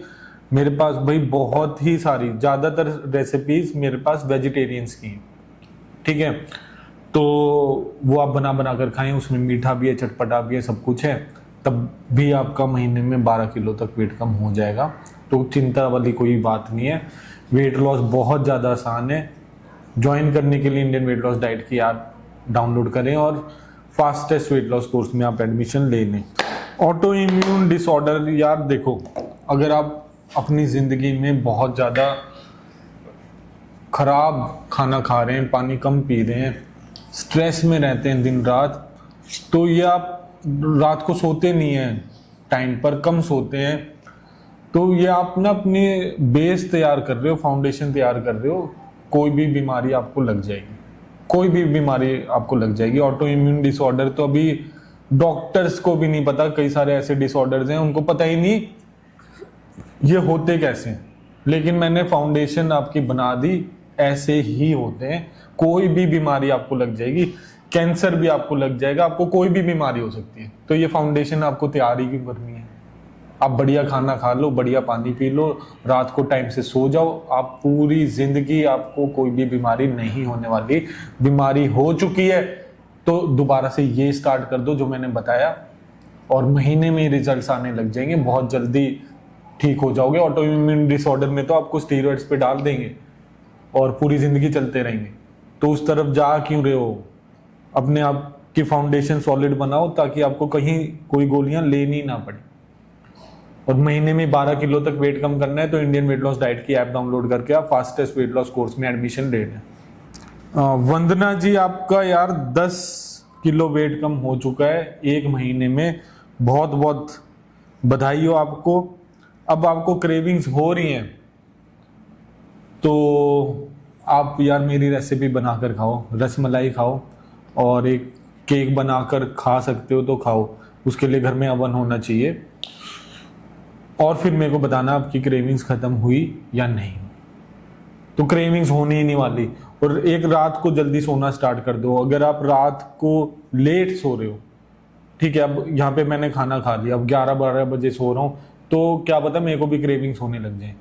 मेरे पास भाई बहुत ही सारी, ज़्यादातर रेसिपीज़ मेरे पास वेजिटेरियंस की हैं, ठीक है। तो वो आप बना बना कर खाएं, उसमें मीठा भी है, चटपटा भी है, सब कुछ है, तब भी आपका महीने में 12 किलो तक वेट कम हो जाएगा। तो चिंता वाली कोई बात नहीं है, वेट लॉस बहुत ज़्यादा आसान है। ज्वाइन करने के लिए इंडियन वेट लॉस डाइट की ऐप डाउनलोड करें और फास्टेस्ट वेट लॉस कोर्स में आप एडमिशन ले लें। ऑटो इम्यून डिसऑर्डर, यार देखो, अगर आप अपनी ज़िंदगी में बहुत ज़्यादा खराब खाना खा रहे हैं, पानी कम पी रहे हैं, स्ट्रेस में रहते हैं दिन रात, तो ये आप रात को सोते नहीं हैं टाइम पर, कम सोते हैं, तो ये आप ना अपनी बेस तैयार कर रहे हो, फाउंडेशन तैयार कर रहे हो, कोई भी बीमारी आपको लग जाएगी, कोई भी बीमारी आपको लग जाएगी। ऑटो इम्यून डिसऑर्डर तो अभी डॉक्टर्स को भी नहीं पता, कई सारे ऐसे डिसऑर्डर्स हैं उनको पता ही नहीं ये होते कैसे, लेकिन मैंने फाउंडेशन आपकी बना दी, ऐसे ही होते हैं। कोई भी बीमारी आपको लग जाएगी, कैंसर भी आपको लग जाएगा, आपको कोई भी बीमारी हो सकती है, तो ये फाउंडेशन आपको तैयार ही क्यों करनी है। आप बढ़िया खाना खा लो, बढ़िया पानी पी लो, रात को टाइम से सो जाओ, आप पूरी जिंदगी आपको कोई भी बीमारी नहीं होने वाली। बीमारी हो चुकी है तो दोबारा से ये स्टार्ट कर दो जो मैंने बताया, और महीने में रिजल्ट्स आने लग जाएंगे, बहुत जल्दी ठीक हो जाओगे। ऑटो इम्यून डिसऑर्डर में तो आपको स्टीरॉइड्स पे डाल देंगे और पूरी जिंदगी चलते रहेंगे, तो उस तरफ जा क्यों रहे हो। अपने आप की फाउंडेशन सॉलिड बनाओ ताकि आपको कहीं कोई गोलियां लेनी ना पड़े। और महीने में 12 किलो तक वेट कम करना है तो इंडियन वेट लॉस डाइट की ऐप डाउनलोड करके आप फास्टेस्ट वेट लॉस कोर्स में एडमिशन ले लें। वंदना जी, आपका यार 10 किलो वेट कम हो चुका है 1 महीने में, बहुत बहुत बधाई हो आपको। अब आपको क्रेविंग्स हो रही हैं तो आप यार मेरी रेसिपी बनाकर खाओ, रसमलाई खाओ, और एक केक बनाकर खा सकते हो तो खाओ, उसके लिए घर में अवन होना चाहिए। और फिर मेरे को बताना आपकी क्रेविंग्स खत्म हुई या नहीं। तो क्रेविंग्स होनी ही नहीं वाली। और एक, रात को जल्दी सोना स्टार्ट कर दो। अगर आप रात को लेट सो रहे हो, ठीक है, अब यहाँ पे मैंने खाना खा लिया, अब 11-12 बजे सो रहा हूँ, तो क्या पता मेरे को भी क्रेविंग्स होने लग जाए।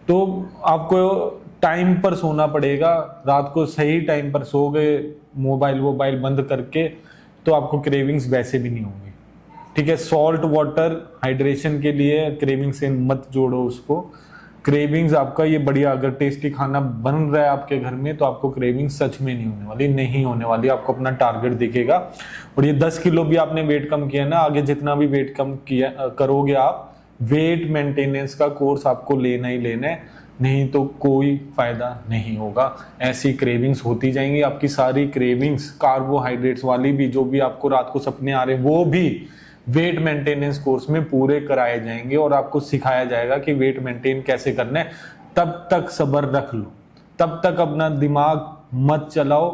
तो आपको टाइम पर सोना पड़ेगा, रात को सही टाइम पर सो गए, मोबाइल बंद करके, तो आपको क्रेविंग्स वैसे भी नहीं होंगी। ठीक है, सॉल्ट वाटर हाइड्रेशन के लिए, क्रेविंग से मत जोड़ो उसको। क्रेविंग्स आपका ये बढ़िया, अगर टेस्टी खाना बन रहा है आपके घर में तो आपको क्रेविंग सच में नहीं होने वाली। आपको अपना टारगेट दिखेगा। और ये 10 किलो भी आपने वेट कम किया ना, आगे जितना भी वेट कम किया करोगे आप, वेट मेंटेनेंस का कोर्स आपको लेना ही लेना है, नहीं तो कोई फायदा नहीं होगा। ऐसी क्रेविंग्स होती जाएंगी, आपकी सारी क्रेविंग्स कार्बोहाइड्रेट्स वाली भी, जो भी आपको रात को सपने आ रहे हैं, वो भी वेट मेंटेनेंस कोर्स में पूरे कराए जाएंगे और आपको सिखाया जाएगा कि वेट मेंटेन कैसे करना है। तब तक सब्र रख लो, तब तक अपना दिमाग मत चलाओ,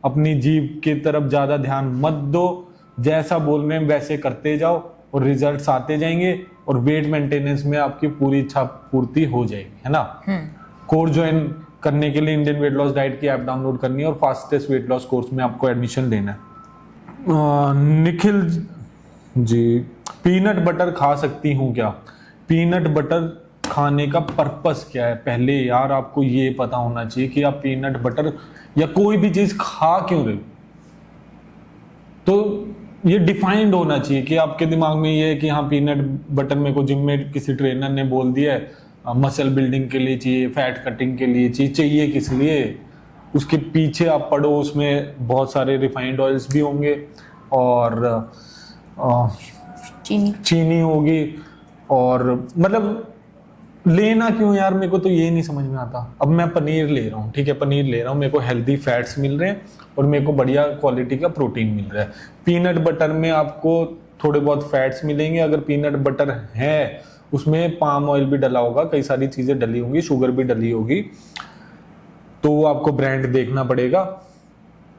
अपनी जीभ की तरफ ज्यादा ध्यान मत दो, जैसा बोल रहे हैं वैसे करते जाओ और रिजल्ट्स आते जाएंगे और वेट मेंटेनेंस में आपकी पूरी इच्छा पूर्ति हो जाएगी, है ना। कोर्स ज्वाइन करने के लिए इंडियन वेट लॉस डाइट की ऐप डाउनलोड करनी है और फास्टेस्ट वेट लॉस कोर्स में आपको एडमिशन लेना है। निखिल जी, पीनट बटर खा सकती हूँ क्या? पीनट बटर खाने का पर्पस क्या है? पहले यार आपको ये पता होना चाहिए कि आप पीनट बटर या कोई भी चीज खा क्यों रहे हो। तो ये डिफाइंड होना चाहिए कि आपके दिमाग में ये है कि हाँ पीनट बटर मेरे को जिम में किसी ट्रेनर ने बोल दिया है, मसल बिल्डिंग के लिए चाहिए, फैट कटिंग के लिए चाहिए किस लिए, उसके पीछे आप पढ़ो, उसमें बहुत सारे रिफाइंड ऑयल्स भी होंगे और चीनी होगी, और मतलब लेना क्यों यार, मेरे को तो ये नहीं समझ में आता। अब मैं पनीर ले रहा हूँ, ठीक है, पनीर ले रहा हूँ, मेरे को हेल्दी फैट्स मिल रहे हैं और मेरे को बढ़िया क्वालिटी का प्रोटीन मिल रहा है। पीनट बटर में आपको थोड़े बहुत फैट्स मिलेंगे, अगर पीनट बटर है उसमें पाम ऑयल भी डला होगा, कई सारी चीजें डली होंगी, शुगर भी डली होगी, तो आपको ब्रांड देखना पड़ेगा।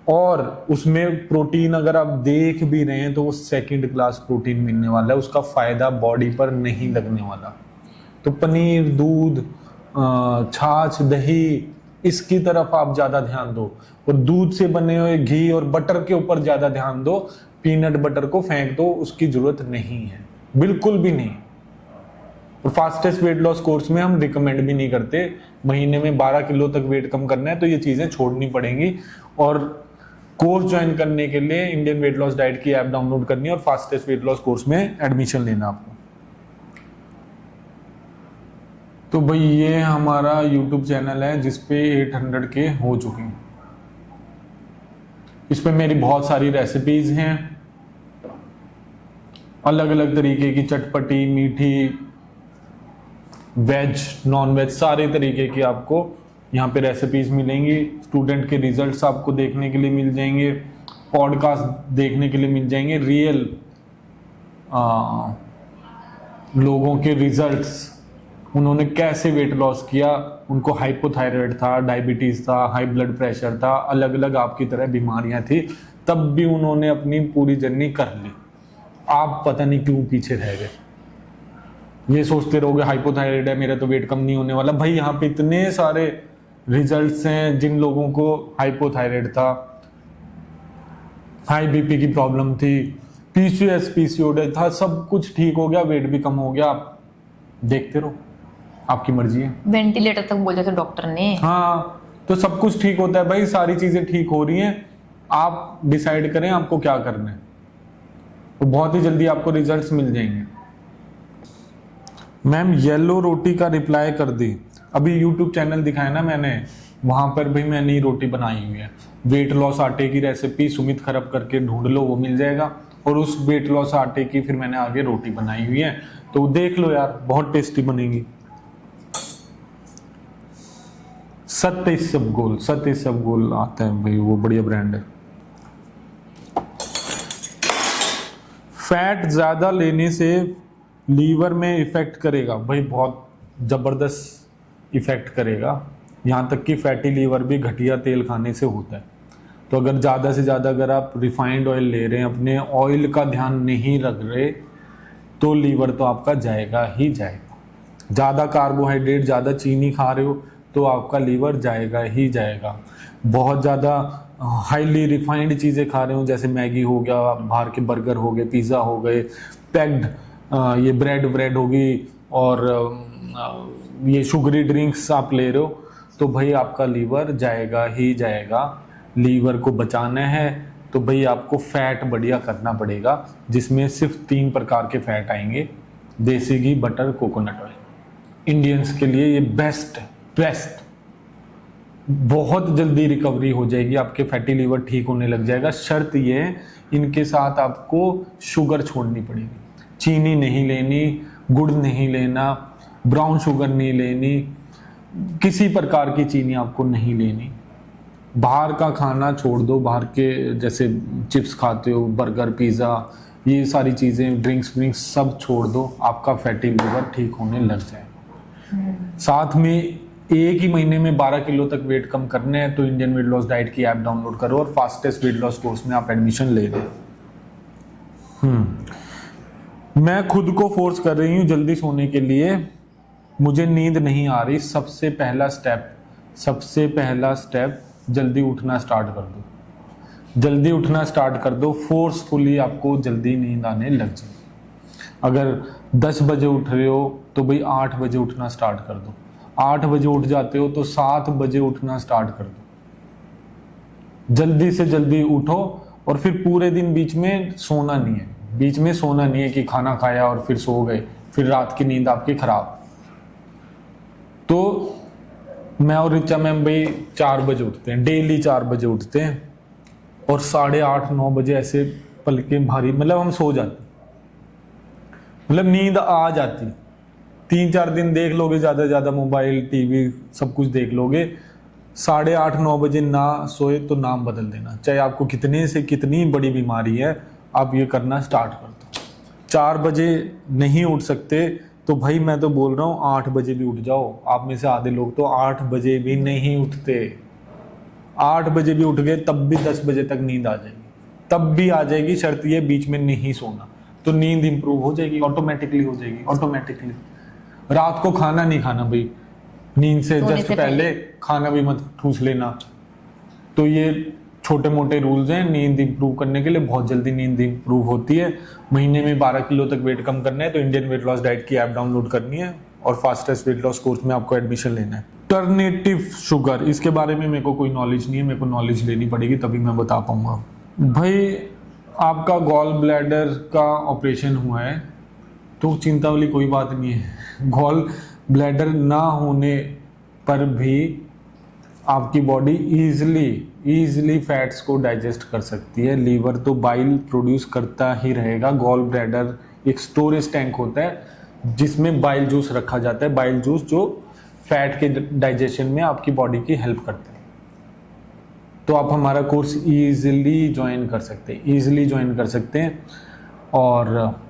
और उसमें प्रोटीन अगर आप देख भी रहे हैं तो वो सेकंड क्लास प्रोटीन मिलने वाला है, उसका फायदा बॉडी पर नहीं लगने वाला। तो पनीर, दूध, छाछ, दही, इसकी तरफ आप ज्यादा ध्यान दो, और दूध से बने हुए घी और बटर के ऊपर ज्यादा ध्यान दो। पीनट बटर को फेंक दो, उसकी जरूरत नहीं है, बिल्कुल भी नहीं। और फास्टेस्ट वेट लॉस कोर्स में हम रिकमेंड भी नहीं करते। महीने में 12 किलो तक वेट कम करना है तो ये चीजें छोड़नी पड़ेंगी। और कोर्स ज्वाइन करने के लिए इंडियन वेट लॉस डाइट की ऐप डाउनलोड करनी है और फास्टेस्ट वेट लॉस कोर्स में एडमिशन लेना आपको। तो भाई ये हमारा YouTube चैनल है जिसपे 800 के हो चुके हैं। इस पे मेरी बहुत सारी रेसिपीज हैं, अलग अलग तरीके की, चटपटी, मीठी, वेज, नॉन वेज, सारे तरीके की आपको यहाँ पे रेसिपीज मिलेंगी, स्टूडेंट के रिजल्ट्स आपको देखने के लिए मिल जाएंगे, पॉडकास्ट देखने के लिए मिल जाएंगे, रियल लोगों के रिजल्ट्स, उन्होंने कैसे वेट लॉस किया, उनको हाइपोथायराइड था, डायबिटीज था, हाई ब्लड प्रेशर था, अलग अलग आपकी तरह बीमारियां थी, तब भी उन्होंने अपनी पूरी जर्नी कर ली। आप पता नहीं क्यों पीछे रह गए, ये सोचते रहोगे हाइपोथायराइड है मेरा तो वेट कम नहीं होने वाला। भाई यहाँ पे इतने सारे रिजल्ट्स हैं, जिन लोगों को हाइपोथायराइड था, हाई बीपी की प्रॉब्लम थी, पीसीओएस पीसीओडी था, सब कुछ ठीक हो गया, वेट भी कम हो गया। आप देखते रहो, आपकी मर्जी है। वेंटिलेटर तक बोल दिया था डॉक्टर ने। हाँ, तो सब कुछ ठीक होता है भाई, सारी चीजें ठीक हो रही हैं, आप डिसाइड करें आपको क्या करना है, तो बहुत ही जल्दी आपको रिजल्ट्स मिल जाएंगे। मैम येलो रोटी का रिप्लाई कर दी, अभी यूट्यूब चैनल दिखाया ना मैंने, वहां पर भी मैंने रोटी बनाई हुई है। वेट लॉस आटे की रेसिपी सुमित खरब करके ढूंढ लो, वो मिल जाएगा, और उस वेट लॉस आटे की फिर मैंने आगे रोटी बनाई हुई है, तो देख लो यार, बहुत टेस्टी बनेगी। सत्य सब गोल आता है भाई, वो बढ़िया ब्रांड है। फैट ज्यादा लेने से लीवर में इफेक्ट करेगा भाई, बहुत जबरदस्त इफेक्ट करेगा, यहाँ तक कि फैटी लीवर भी घटिया तेल खाने से होता है। तो अगर ज़्यादा से ज़्यादा अगर आप रिफाइंड ऑयल ले रहे हैं, अपने ऑयल का ध्यान नहीं रख रहे, तो लीवर तो आपका जाएगा ही जाएगा। ज़्यादा कार्बोहाइड्रेट, ज़्यादा चीनी खा रहे हो तो आपका लीवर जाएगा ही जाएगा। बहुत ज़्यादा हाईली रिफाइंड चीज़ें खा रहे हो, जैसे मैगी हो गया, बाहर के बर्गर हो गए, पिज़्ज़ा हो गए, पैक्ड ये ब्रेड होगी, और ये शुगरी ड्रिंक्स आप ले रहे हो, तो भाई आपका लीवर जाएगा ही जाएगा। लीवर को बचाना है तो भाई आपको फैट बढ़िया करना पड़ेगा, जिसमें सिर्फ 3 प्रकार के फैट आएंगे, देसी घी, बटर, कोकोनट ऑयल। इंडियंस के लिए ये बेस्ट बहुत जल्दी रिकवरी हो जाएगी, आपके फैटी लीवर ठीक होने लग जाएगा। शर्त ये है, इनके साथ आपको शुगर छोड़नी पड़ेगी, चीनी नहीं लेनी, गुड़ नहीं लेना, ब्राउन शुगर नहीं लेनी, किसी प्रकार की चीनी आपको नहीं लेनी। बाहर का खाना छोड़ दो, बाहर के जैसे चिप्स खाते हो, बर्गर, पिज़्ज़ा, ये सारी चीज़ें, ड्रिंक्स सब छोड़ दो, आपका फैटी लीवर ठीक होने लग जाएगा। साथ में 1 ही महीने में 12 किलो तक वेट कम करना है तो इंडियन वेट लॉस डाइट की ऐप डाउनलोड करो और फास्टेस्ट वेट लॉस कोर्स में आप एडमिशन ले लो। मैं खुद को फोर्स कर रही हूँ जल्दी सोने के लिए, मुझे नींद नहीं आ रही। सबसे पहला स्टेप जल्दी उठना स्टार्ट कर दो, जल्दी उठना स्टार्ट कर दो, फोर्सफुली आपको जल्दी नींद आने लग जाए। अगर 10 बजे उठ रहे हो तो भाई 8 बजे उठना स्टार्ट कर दो, 8 बजे उठ जाते हो तो 7 बजे उठना स्टार्ट कर दो। जल्दी से जल्दी उठो, और फिर पूरे दिन बीच में सोना नहीं है, बीच में सोना नहीं है कि खाना खाया और फिर सो गए, फिर रात की नींद आपकी खराब। तो मैं और रिचा मैम भाई 4 बजे उठते हैं, डेली 4 बजे उठते हैं, और 8:30-9 बजे ऐसे पलकें भारी, मतलब हम सो जाते, मतलब नींद आ जाती। 3-4 दिन देख लोगे, ज़्यादा से ज़्यादा मोबाइल, टीवी सब कुछ देख लोगे, 8:30-9 बजे ना सोए तो नाम बदल देना। चाहे आपको कितने से कितनी बड़ी बीमारी है, आप ये करना स्टार्ट कर दो। 4 बजे नहीं उठ सकते तो भाई मैं तो बोल रहा हूँ 8 बजे भी उठ जाओ। आप में से आधे लोग तो 8 बजे भी नहीं उठते, 8 बजे भी उठ गए तब भी 10 बजे तक नींद आ जाएगी, तब भी आ जाएगी। शर्त ये बीच में नहीं सोना, तो नींद इंप्रूव हो जाएगी, ऑटोमेटिकली हो जाएगी, ऑटोमेटिकली। रात को खाना नहीं खाना भाई, नींद से जस्ट पहले खाना भी मत ठूस लेना। तो ये छोटे मोटे रूल्स हैं नींद इंप्रूव करने के लिए, बहुत जल्दी नींद इंप्रूव होती है। महीने में 12 किलो तक वेट कम करना है तो इंडियन वेट लॉस डाइट की ऐप डाउनलोड करनी है और फास्टेस्ट वेट लॉस कोर्स में आपको एडमिशन लेना है। अल्टरनेटिव शुगर, इसके बारे में मेरे को कोई नॉलेज नहीं है, मेरे को नॉलेज लेनी पड़ेगी तभी मैं बता पाऊंगा। भाई आपका गॉल ब्लैडर का ऑपरेशन हुआ है तो चिंता वाली कोई बात नहीं है। गॉल ब्लैडर ना होने पर भी आपकी बॉडी इजीली फैट्स को डाइजेस्ट कर सकती है। लीवर तो बाइल प्रोड्यूस करता ही रहेगा। गॉल ब्लैडर एक स्टोरेज टैंक होता है जिसमें बाइल जूस रखा जाता है, बाइल जूस जो फैट के डाइजेशन में आपकी बॉडी की हेल्प करते हैं। तो आप हमारा कोर्स ईजिली ज्वाइन कर सकते हैं और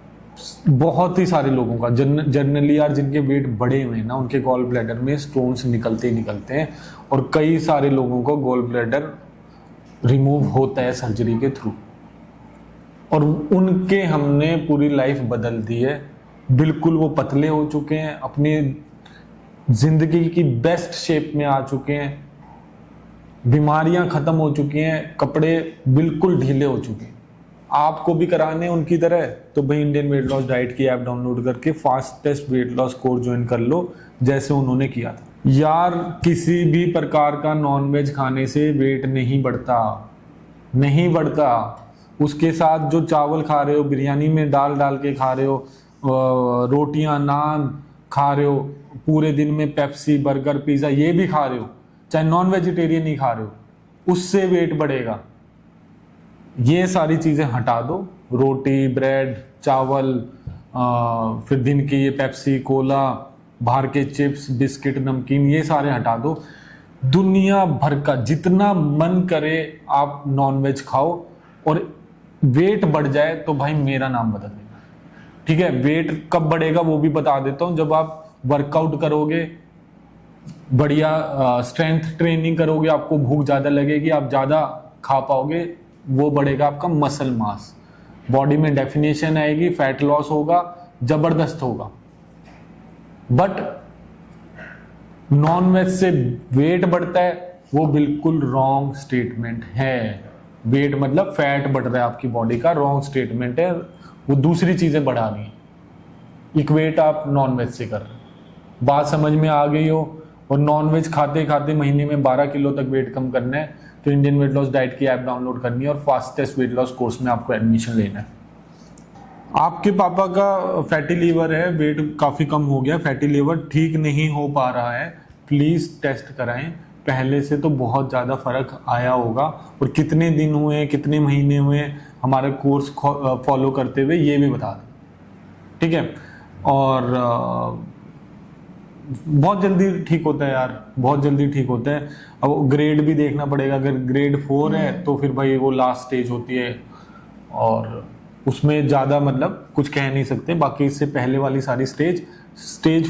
बहुत ही सारे लोगों का जनरली यार जिनके वेट बड़े हुए हैं ना, उनके गॉल ब्लैडर में स्टोन्स निकलते हैं और कई सारे लोगों को गॉल ब्लैडर रिमूव होता है सर्जरी के थ्रू, और उनके हमने पूरी लाइफ बदल दी है। बिल्कुल वो पतले हो चुके हैं, अपनी जिंदगी की बेस्ट शेप में आ चुके हैं, बीमारियां खत्म हो चुकी हैं, कपड़े बिल्कुल ढीले हो चुके हैं। आपको भी कराने उनकी तरह तो भाई इंडियन वेट लॉस डाइट की ऐप डाउनलोड करके fastest weight loss course join कर लो, जैसे उन्होंने किया था। यार किसी भी प्रकार का नॉनवेज खाने से वेट नहीं बढ़ता। उसके साथ जो चावल खा रहे हो, बिरयानी में डाल के खा रहे हो, रोटियां नान खा रहे हो, पूरे दिन में पेप्सी बर्गर पिज्जा ये भी खा रहे हो, चाहे नॉन वेजिटेरियन ही खा रहे हो, उससे वेट बढ़ेगा। ये सारी चीजें हटा दो, रोटी ब्रेड चावल, फिर दिन की ये पेप्सी कोला, बाहर के चिप्स बिस्किट नमकीन, ये सारे हटा दो। दुनिया भर का जितना मन करे आप नॉनवेज खाओ, और वेट बढ़ जाए तो भाई मेरा नाम बदल देना, ठीक है। वेट कब बढ़ेगा वो भी बता देता हूँ। जब आप वर्कआउट करोगे, बढ़िया स्ट्रेंथ ट्रेनिंग करोगे, आपको भूख ज़्यादा लगेगी, आप ज़्यादा खा पाओगे, वो बढ़ेगा आपका मसल मास, बॉडी में डेफिनेशन आएगी, फैट लॉस होगा, जबरदस्त होगा। बट नॉनवेज से वेट बढ़ता है, वो बिल्कुल रॉन्ग स्टेटमेंट है। वेट मतलब फैट बढ़ रहा है आपकी बॉडी का, रॉन्ग स्टेटमेंट है, वो दूसरी चीजें बढ़ा रही है। इक्वेट आप नॉनवेज से कर रहे हो। बात समझ में आ गई हो? और नॉनवेज खाते खाते महीने में 12 किलो तक वेट कम करना है तो इंडियन वेट लॉस डाइट की ऐप डाउनलोड करनी है और फास्टेस्ट वेट लॉस कोर्स में आपको एडमिशन लेना है। आपके पापा का फैटी लीवर है, वेट काफ़ी कम हो गया, फैटी लीवर ठीक नहीं हो पा रहा है, प्लीज़ टेस्ट कराएं। पहले से तो बहुत ज़्यादा फर्क आया होगा, और कितने दिन हुए, कितने महीने हुए हमारे कोर्स फॉलो करते हुए, ये भी बता दें, ठीक है। और बहुत जल्दी ठीक होता है यार, बहुत जल्दी ठीक होता है। अब ग्रेड भी देखना पड़ेगा, अगर ग्रेड 4 है तो फिर भाई वो लास्ट स्टेज होती है, और उसमें ज़्यादा मतलब कुछ कह नहीं सकते। बाकी इससे पहले वाली सारी स्टेज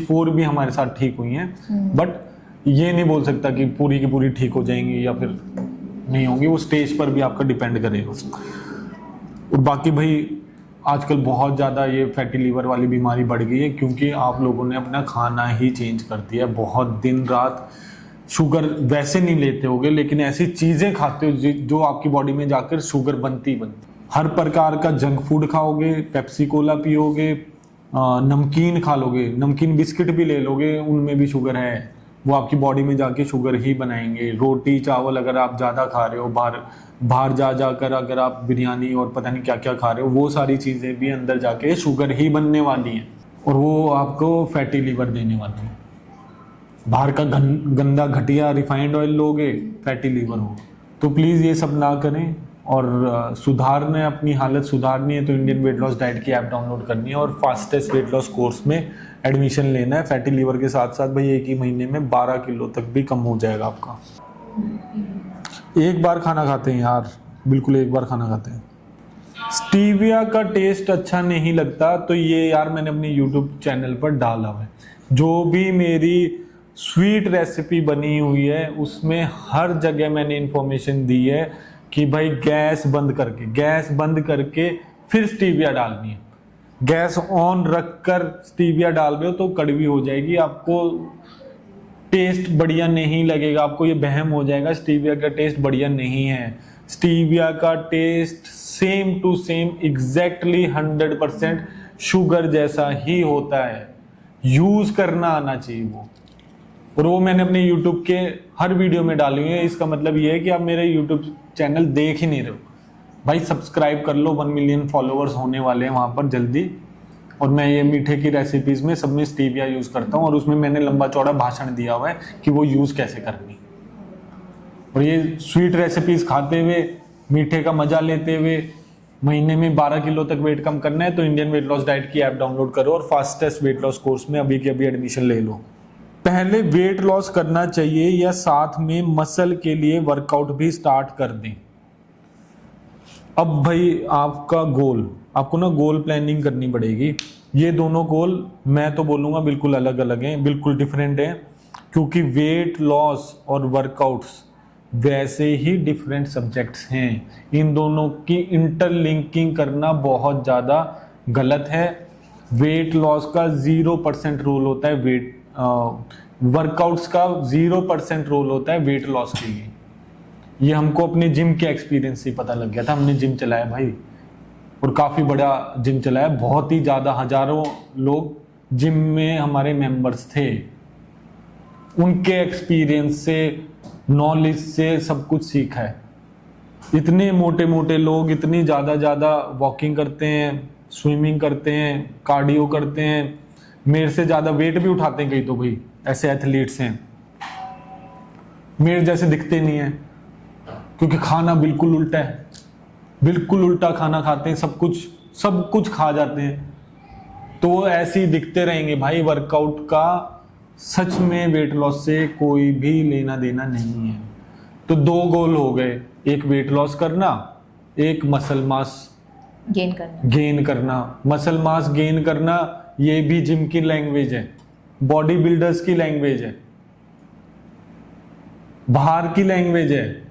4 भी हमारे साथ ठीक हुई हैं, बट ये नहीं बोल सकता कि पूरी की पूरी ठीक हो जाएंगी या फिर नहीं होंगी, वो स्टेज पर भी आपका डिपेंड करेगा। और बाकी भाई आजकल बहुत ज़्यादा ये फैटी लीवर वाली बीमारी बढ़ गई है, क्योंकि आप लोगों ने अपना खाना ही चेंज कर दिया। बहुत दिन रात शुगर वैसे नहीं लेते होगे, लेकिन ऐसी चीज़ें खाते हो जो आपकी बॉडी में जाकर शुगर बनती। हर प्रकार का जंक फूड खाओगे, पेप्सी कोला पियोगे, नमकीन खा लोगे, नमकीन बिस्किट भी ले लोगे, उनमें भी शुगर है, वो आपकी बॉडी में जाके शुगर ही बनाएंगे। रोटी चावल अगर आप ज़्यादा खा रहे हो, बाहर जाकर अगर आप बिरयानी और पता नहीं क्या क्या खा रहे हो, वो सारी चीज़ें भी अंदर जाके शुगर ही बनने वाली हैं, और वो आपको फैटी लीवर देने वाली है। बाहर का गंदा घटिया रिफाइंड ऑयल लोगे, फैटी लीवर होगा। तो प्लीज़ ये सब ना करें, और सुधारना अपनी हालत सुधारनी है तो इंडियन वेट लॉस डाइट की ऐप डाउनलोड करनी है और फास्टेस्ट वेट लॉस कोर्स में एडमिशन लेना है। फैटी लीवर के साथ साथ भाई एक ही महीने में 12 किलो तक भी कम हो जाएगा आपका। एक बार खाना खाते हैं यार, बिल्कुल एक बार खाना खाते हैं। स्टीविया का टेस्ट अच्छा नहीं लगता तो ये यार मैंने अपने यूट्यूब चैनल पर डाला हुआ है। जो भी मेरी स्वीट रेसिपी बनी हुई है उसमें हर जगह मैंने इन्फॉर्मेशन दी है कि भाई गैस बंद करके फिर स्टीविया डालनी है। गैस ऑन रखकर स्टीविया डाल रहे हो तो कड़वी हो जाएगी, आपको टेस्ट बढ़िया नहीं लगेगा, आपको ये वहम हो जाएगा स्टीविया का टेस्ट बढ़िया नहीं है। स्टीविया का taste same to same exactly 100% sugar जैसा ही होता है। यूज करना आना चाहिए वो, और वो मैंने अपने YouTube के हर वीडियो में डाली हुई है। इसका मतलब ये है कि आप मेरे YouTube चैनल देख ही नहीं रहे हो, भाई सब्सक्राइब कर लो। 1 मिलियन फॉलोअर्स होने वाले हैं वहाँ पर जल्दी। और मैं ये मीठे की रेसिपीज़ में सब में स्टीविया यूज़ करता हूँ, और उसमें मैंने लंबा चौड़ा भाषण दिया हुआ है कि वो यूज़ कैसे करनी। और ये स्वीट रेसिपीज़ खाते हुए, मीठे का मज़ा लेते हुए महीने में 12 किलो तक वेट कम करना है तो इंडियन वेट लॉस डाइट की ऐप डाउनलोड करो और फास्टेस्ट वेट लॉस कोर्स में अभी के अभी एडमिशन ले लो। पहले वेट लॉस करना चाहिए या साथ में मसल के लिए वर्कआउट भी स्टार्ट कर दें? अब भाई आपका गोल, आपको ना गोल प्लानिंग करनी पड़ेगी। ये दोनों गोल मैं तो बोलूँगा बिल्कुल अलग अलग हैं, बिल्कुल डिफरेंट हैं, क्योंकि वेट लॉस और वर्कआउट्स वैसे ही डिफरेंट सब्जेक्ट्स हैं। इन दोनों की इंटरलिंकिंग करना बहुत ज़्यादा गलत है। वेट लॉस का 0% रोल होता है, वर्कआउट्स का 0% रोल होता है वेट लॉस के लिए। ये हमको अपने जिम के एक्सपीरियंस से पता लग गया था। हमने जिम चलाया भाई, और काफ़ी बड़ा जिम चलाया, बहुत ही ज़्यादा हजारों लोग जिम में हमारे मेंबर्स थे। उनके एक्सपीरियंस से, नॉलेज से सब कुछ सीखा है। इतने मोटे मोटे लोग इतनी ज़्यादा वॉकिंग करते हैं, स्विमिंग करते हैं, कार्डियो करते हैं, मेरे से ज़्यादा वेट भी उठाते हैं कई तो भाई, ऐसे एथलीट्स हैं। मेरे जैसे दिखते नहीं हैं, क्योंकि खाना बिल्कुल उल्टा है, बिल्कुल उल्टा खाना खाते हैं, सब कुछ खा जाते हैं, तो ऐसे ही दिखते रहेंगे भाई। वर्कआउट का सच में वेट लॉस से कोई भी लेना देना नहीं है। तो 2 गोल हो गए, एक वेट लॉस करना, एक मसल मास गेन करना। मसल मास गेन करना ये भी जिम की लैंग्वेज है, बॉडी बिल्डर्स की लैंग्वेज है, बाहर की लैंग्वेज है।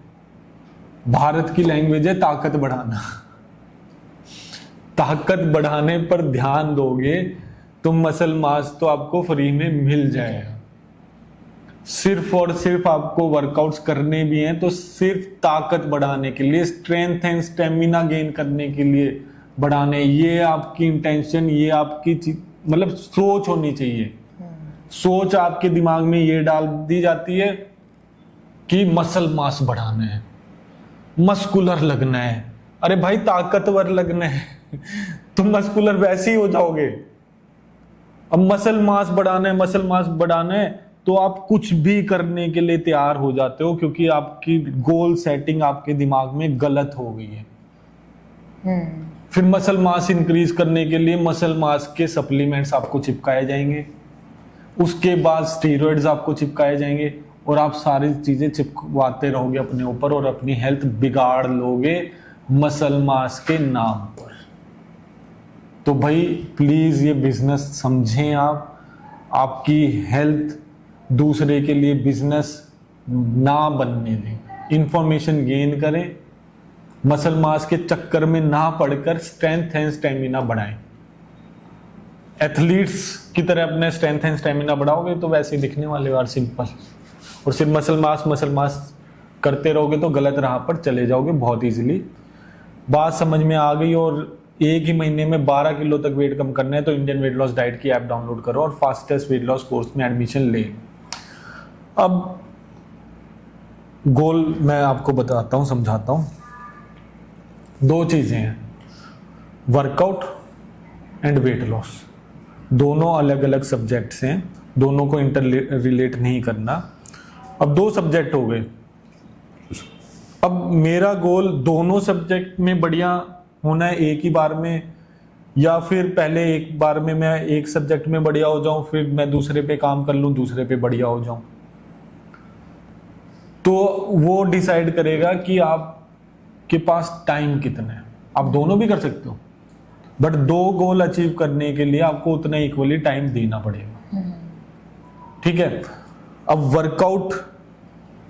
भारत की लैंग्वेज है ताकत बढ़ाना। ताकत बढ़ाने पर ध्यान दोगे तो मसल मास तो आपको फ्री में मिल जाएगा। सिर्फ और सिर्फ आपको वर्कआउट्स करने भी हैं तो सिर्फ ताकत बढ़ाने के लिए, स्ट्रेंथ एंड स्टेमिना गेन करने के लिए बढ़ाने। ये आपकी इंटेंशन, ये आपकी मतलब सोच होनी चाहिए। सोच आपके दिमाग में ये डाल दी जाती है कि मसल मास बढ़ाना है, मस्कुलर लगना है। अरे भाई ताकतवर लगना है तुम मस्कुलर वैसे ही हो जाओगे। अब मसल मास बढ़ाना है तो आप कुछ भी करने के लिए तैयार हो जाते हो, क्योंकि आपकी गोल सेटिंग आपके दिमाग में गलत हो गई है। फिर मसल मास इंक्रीज करने के लिए मसल मास के सप्लीमेंट्स आपको चिपकाए जाएंगे, उसके बाद स्टीरॉइड्स आपको चिपकाए जाएंगे, और आप सारी चीजें चिपकवाते रहोगे अपने ऊपर और अपनी हेल्थ बिगाड़ लोगे मसल मास के नाम पर। तो भाई प्लीज ये बिजनेस समझें आप, आपकी हेल्थ दूसरे के लिए बिजनेस ना बनने दें। इंफॉर्मेशन गेन करें, मसल मास के चक्कर में ना पड़कर स्ट्रेंथ एंड स्टेमिना बढ़ाएं। एथलीट्स की तरह अपने स्ट्रेंथ एंड स्टेमिना बढ़ाओगे तो वैसे ही दिखने वाले और सिंपल। और सिर्फ मसल मास करते रहोगे तो गलत राह पर चले जाओगे बहुत इजीली। बात समझ में आ गई? और एक ही महीने में 12 किलो तक वेट कम करना है तो इंडियन वेट लॉस डाइट की ऐप डाउनलोड करो और फास्टेस्ट वेट लॉस कोर्स में एडमिशन ले। अब गोल मैं आपको बताता हूं, समझाता हूं। 2 चीजें हैं, वर्कआउट एंड वेट लॉस। दोनों अलग अलग सब्जेक्ट्स हैं, दोनों को इंटर रिलेट नहीं करना। अब 2 सब्जेक्ट हो गए। अब मेरा गोल दोनों सब्जेक्ट में बढ़िया होना है एक ही बार में, या फिर पहले एक बार में मैं एक सब्जेक्ट में बढ़िया हो जाऊं, फिर मैं दूसरे पे काम कर लूं, दूसरे पे बढ़िया हो जाऊं। तो वो डिसाइड करेगा कि आपके पास टाइम कितना है। आप दोनों भी कर सकते हो, बट 2 गोल अचीव करने के लिए आपको उतना इक्वली टाइम देना पड़ेगा। ठीक है। अब वर्कआउट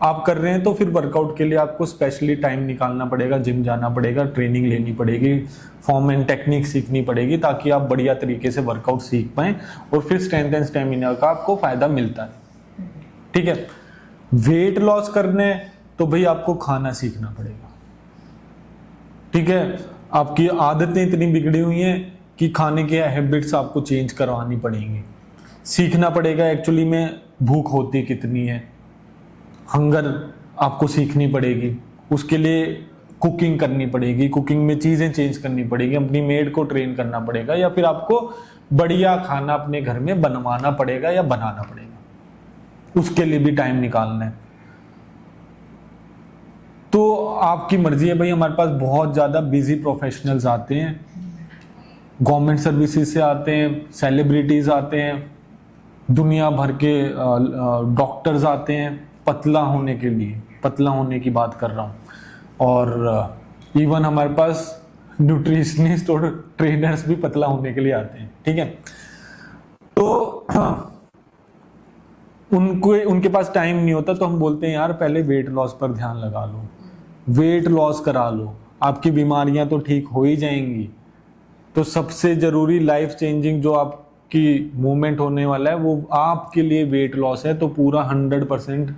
आप कर रहे हैं तो फिर वर्कआउट के लिए आपको स्पेशली टाइम निकालना पड़ेगा, जिम जाना पड़ेगा, ट्रेनिंग लेनी पड़ेगी, फॉर्म एंड टेक्निक सीखनी पड़ेगी, ताकि आप बढ़िया तरीके से वर्कआउट सीख पाएं और फिर स्ट्रेंथ एंड स्टेमिना का आपको फायदा मिलता है। ठीक है। वेट लॉस करने तो भाई आपको खाना सीखना पड़ेगा। ठीक है। आपकी आदतें इतनी बिगड़ी हुई हैं कि खाने के हैबिट्स आपको चेंज करवानी पड़ेंगी। सीखना पड़ेगा एक्चुअली में भूख होती कितनी है, हंगर आपको सीखनी पड़ेगी। उसके लिए कुकिंग करनी पड़ेगी, कुकिंग में चीज़ें चेंज करनी पड़ेगी, अपनी मेड को ट्रेन करना पड़ेगा, या फिर आपको बढ़िया खाना अपने घर में बनवाना पड़ेगा या बनाना पड़ेगा। उसके लिए भी टाइम निकालना है। तो आपकी मर्जी है भाई। हमारे पास बहुत ज़्यादा बिजी प्रोफेशनल्स आते हैं, गवर्नमेंट सर्विसेज से आते हैं, सेलिब्रिटीज आते हैं, दुनिया भर के डॉक्टर्स आते हैं पतला होने के लिए, पतला होने की बात कर रहा हूँ, और इवन हमारे पास न्यूट्रिशनिस्ट और ट्रेनर्स भी पतला होने के लिए आते हैं, ठीक है। तो उनके पास टाइम नहीं होता, तो हम बोलते हैं यार पहले वेट लॉस पर ध्यान लगा लो, वेट लॉस करा लो, आपकी बीमारियां तो ठीक हो ही जाएंगी। तो सबसे जरूरी लाइफ चेंजिंग जो आपकी मूवमेंट होने वाला है वो आपके लिए वेट लॉस है। तो पूरा 100%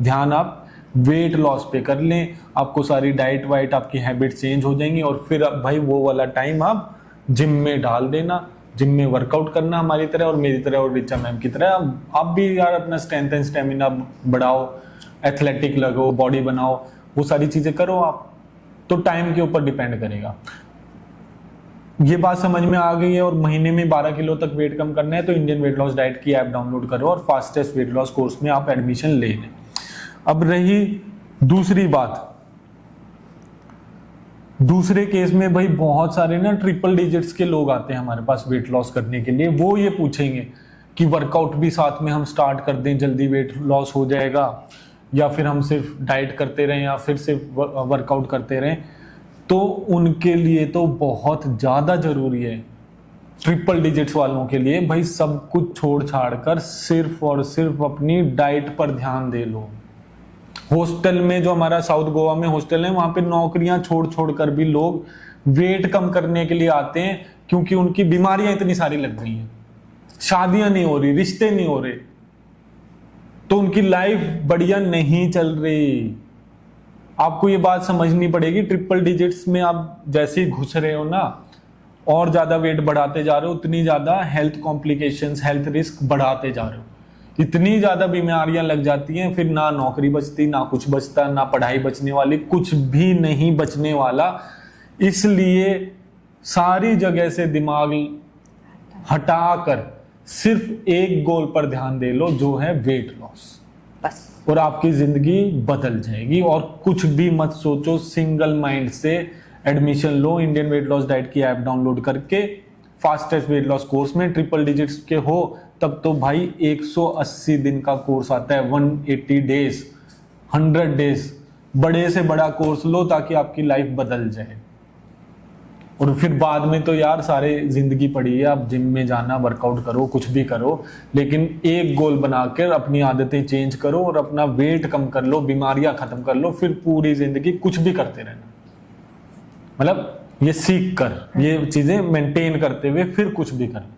ध्यान आप वेट लॉस पे कर लें, आपको सारी डाइट वाइट आपकी हैबिट चेंज हो जाएंगी, और फिर अब भाई वो वाला टाइम आप जिम में डाल देना, जिम में वर्कआउट करना हमारी तरह और मेरी तरह और रिचा मैम की तरह। आप भी यार अपना स्ट्रेंथ एंड स्टेमिना बढ़ाओ, एथलेटिक लगो, बॉडी बनाओ, वो सारी चीजें करो आप। तो टाइम के ऊपर डिपेंड करेगा। ये बात समझ में आ गई है और महीने में 12 किलो तक वेट कम करना है तो इंडियन वेट लॉस डाइट की ऐप डाउनलोड करो और फास्टेस्ट वेट लॉस कोर्स में आप एडमिशन ले लें। अब रही दूसरी बात, दूसरे केस में भाई बहुत सारे ना ट्रिपल डिजिट्स के लोग आते हैं हमारे पास वेट लॉस करने के लिए। वो ये पूछेंगे कि वर्कआउट भी साथ में हम स्टार्ट कर दें, जल्दी वेट लॉस हो जाएगा, या फिर हम सिर्फ डाइट करते रहें या फिर सिर्फ वर्कआउट करते रहें। तो उनके लिए तो बहुत ज़्यादा ज़रूरी है, ट्रिपल डिजिट्स वालों के लिए भाई सब कुछ छोड़ छाड़ कर सिर्फ और सिर्फ अपनी डाइट पर ध्यान दे लो। हॉस्टल में, जो हमारा साउथ गोवा में हॉस्टल है, वहां पे नौकरियां छोड़ छोड़ कर भी लोग वेट कम करने के लिए आते हैं, क्योंकि उनकी बीमारियां इतनी सारी लग गई हैं, शादियां नहीं हो रही, रिश्ते नहीं हो रहे, तो उनकी लाइफ बढ़िया नहीं चल रही। आपको ये बात समझनी पड़ेगी, ट्रिपल डिजिट्स में आप जैसे ही घुस रहे हो ना और ज्यादा वेट बढ़ाते जा रहे हो, उतनी ज्यादा हेल्थ कॉम्प्लिकेशंस, हेल्थ रिस्क बढ़ाते जा रहे हो। इतनी ज्यादा बीमारियां लग जाती हैं, फिर ना नौकरी बचती, ना कुछ बचता, ना पढ़ाई बचने वाली, कुछ भी नहीं बचने वाला। इसलिए सारी जगह से दिमाग हटाकर सिर्फ एक गोल पर ध्यान दे लो, जो है वेट लॉस, बस, और आपकी जिंदगी बदल जाएगी। और कुछ भी मत सोचो, सिंगल माइंड से एडमिशन लो इंडियन वेट लॉस डाइट की ऐप डाउनलोड करके फास्टेस्ट वेट लॉस कोर्स में। ट्रिपल डिजिट्स के हो तब तो भाई 180 दिन का कोर्स आता है, 180 डेज, 100 डेज, बड़े से बड़ा कोर्स लो ताकि आपकी लाइफ बदल जाए। और फिर बाद में तो यार सारे जिंदगी पड़ी है, आप जिम में जाना, वर्कआउट करो, कुछ भी करो, लेकिन एक गोल बनाकर अपनी आदतें चेंज करो और अपना वेट कम कर लो, बीमारियां खत्म कर लो, फिर पूरी जिंदगी कुछ भी करते रहना। मतलब ये सीख कर, ये चीजें मेंटेन करते हुए फिर कुछ भी कर।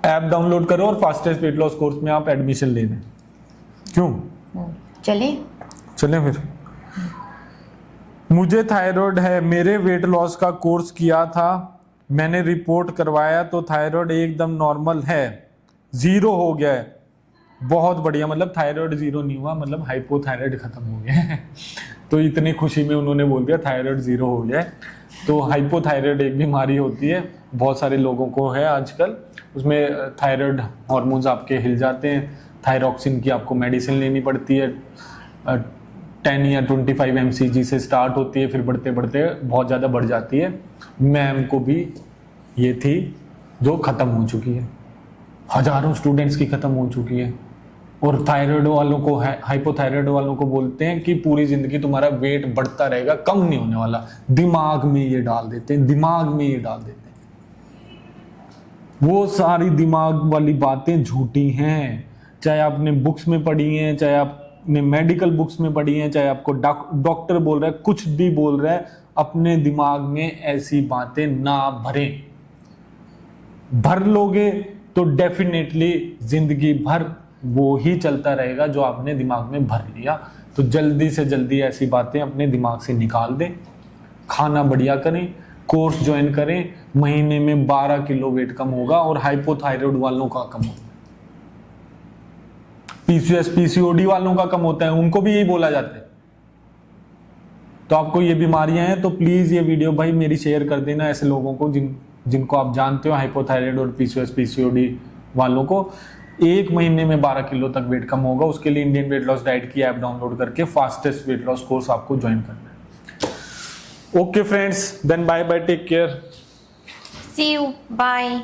ऐप डाउनलोड करो और फास्टेस्ट वेट लॉस कोर्स में आप एडमिशन ले लें। क्यों? चलें फिर। मुझे थायराइड है, मेरे वेट लॉस का कोर्स किया था, मैंने रिपोर्ट करवाया तो थायराइड एकदम नॉर्मल है, 0 हो गया है। बहुत बढ़िया, मतलब थायराइड 0 नहीं हुआ, मतलब हाइपोथायराइड खत्म हो गया है। तो इतनी खुशी में उन्होंने बोल दिया थायराइड 0 हो गया है। तो हाइपोथायराइड एक बीमारी होती है, बहुत सारे लोगों को है आजकल। उसमें थायराइड हार्मोन्स आपके हिल जाते हैं, थायरॉक्सिन की आपको मेडिसिन लेनी पड़ती है, 10 या 25 mcg से स्टार्ट होती है, फिर बढ़ते बढ़ते बहुत ज़्यादा बढ़ जाती है। मैम को भी ये थी, जो ख़त्म हो चुकी है, हजारों स्टूडेंट्स की ख़त्म हो चुकी है। और थायराइड वालों को, हाइपोथायराइड वालों को बोलते हैं कि पूरी ज़िंदगी तुम्हारा वेट बढ़ता रहेगा, कम नहीं होने वाला। दिमाग में ये डाल देते हैं, दिमाग में ये डाल देते हैं। वो सारी दिमाग वाली बातें झूठी हैं, चाहे आपने बुक्स में पढ़ी हैं, चाहे आपने मेडिकल बुक्स में पढ़ी हैं, चाहे आपको डॉक्टर बोल रहा है, कुछ भी बोल रहा है, अपने दिमाग में ऐसी बातें ना भरें। भर लोगे तो डेफिनेटली जिंदगी भर वो ही चलता रहेगा जो आपने दिमाग में भर लिया। तो जल्दी से जल्दी ऐसी बातें अपने दिमाग से निकाल दें, खाना बढ़िया करें, कोर्स ज्वाइन करें, महीने में 12 किलो वेट कम होगा। और हाइपोथायराइड वालों का कम होगा, पीसीओएस पीसीओडी वालों का कम होता है, उनको भी यही बोला जाता है। तो आपको ये बीमारियां हैं तो प्लीज ये वीडियो भाई मेरी शेयर कर देना ऐसे लोगों को जिनको आप जानते हो, हाइपोथायराइड और पीसीओएस पीसीओडी वालों को। एक महीने में 12 किलो तक वेट कम होगा, उसके लिए इंडियन वेट लॉस डाइट की ऐप डाउनलोड करके फास्टेस्ट वेट लॉस कोर्स आपको ज्वाइन करना है। Okay friends, then bye bye, take care, see you, bye.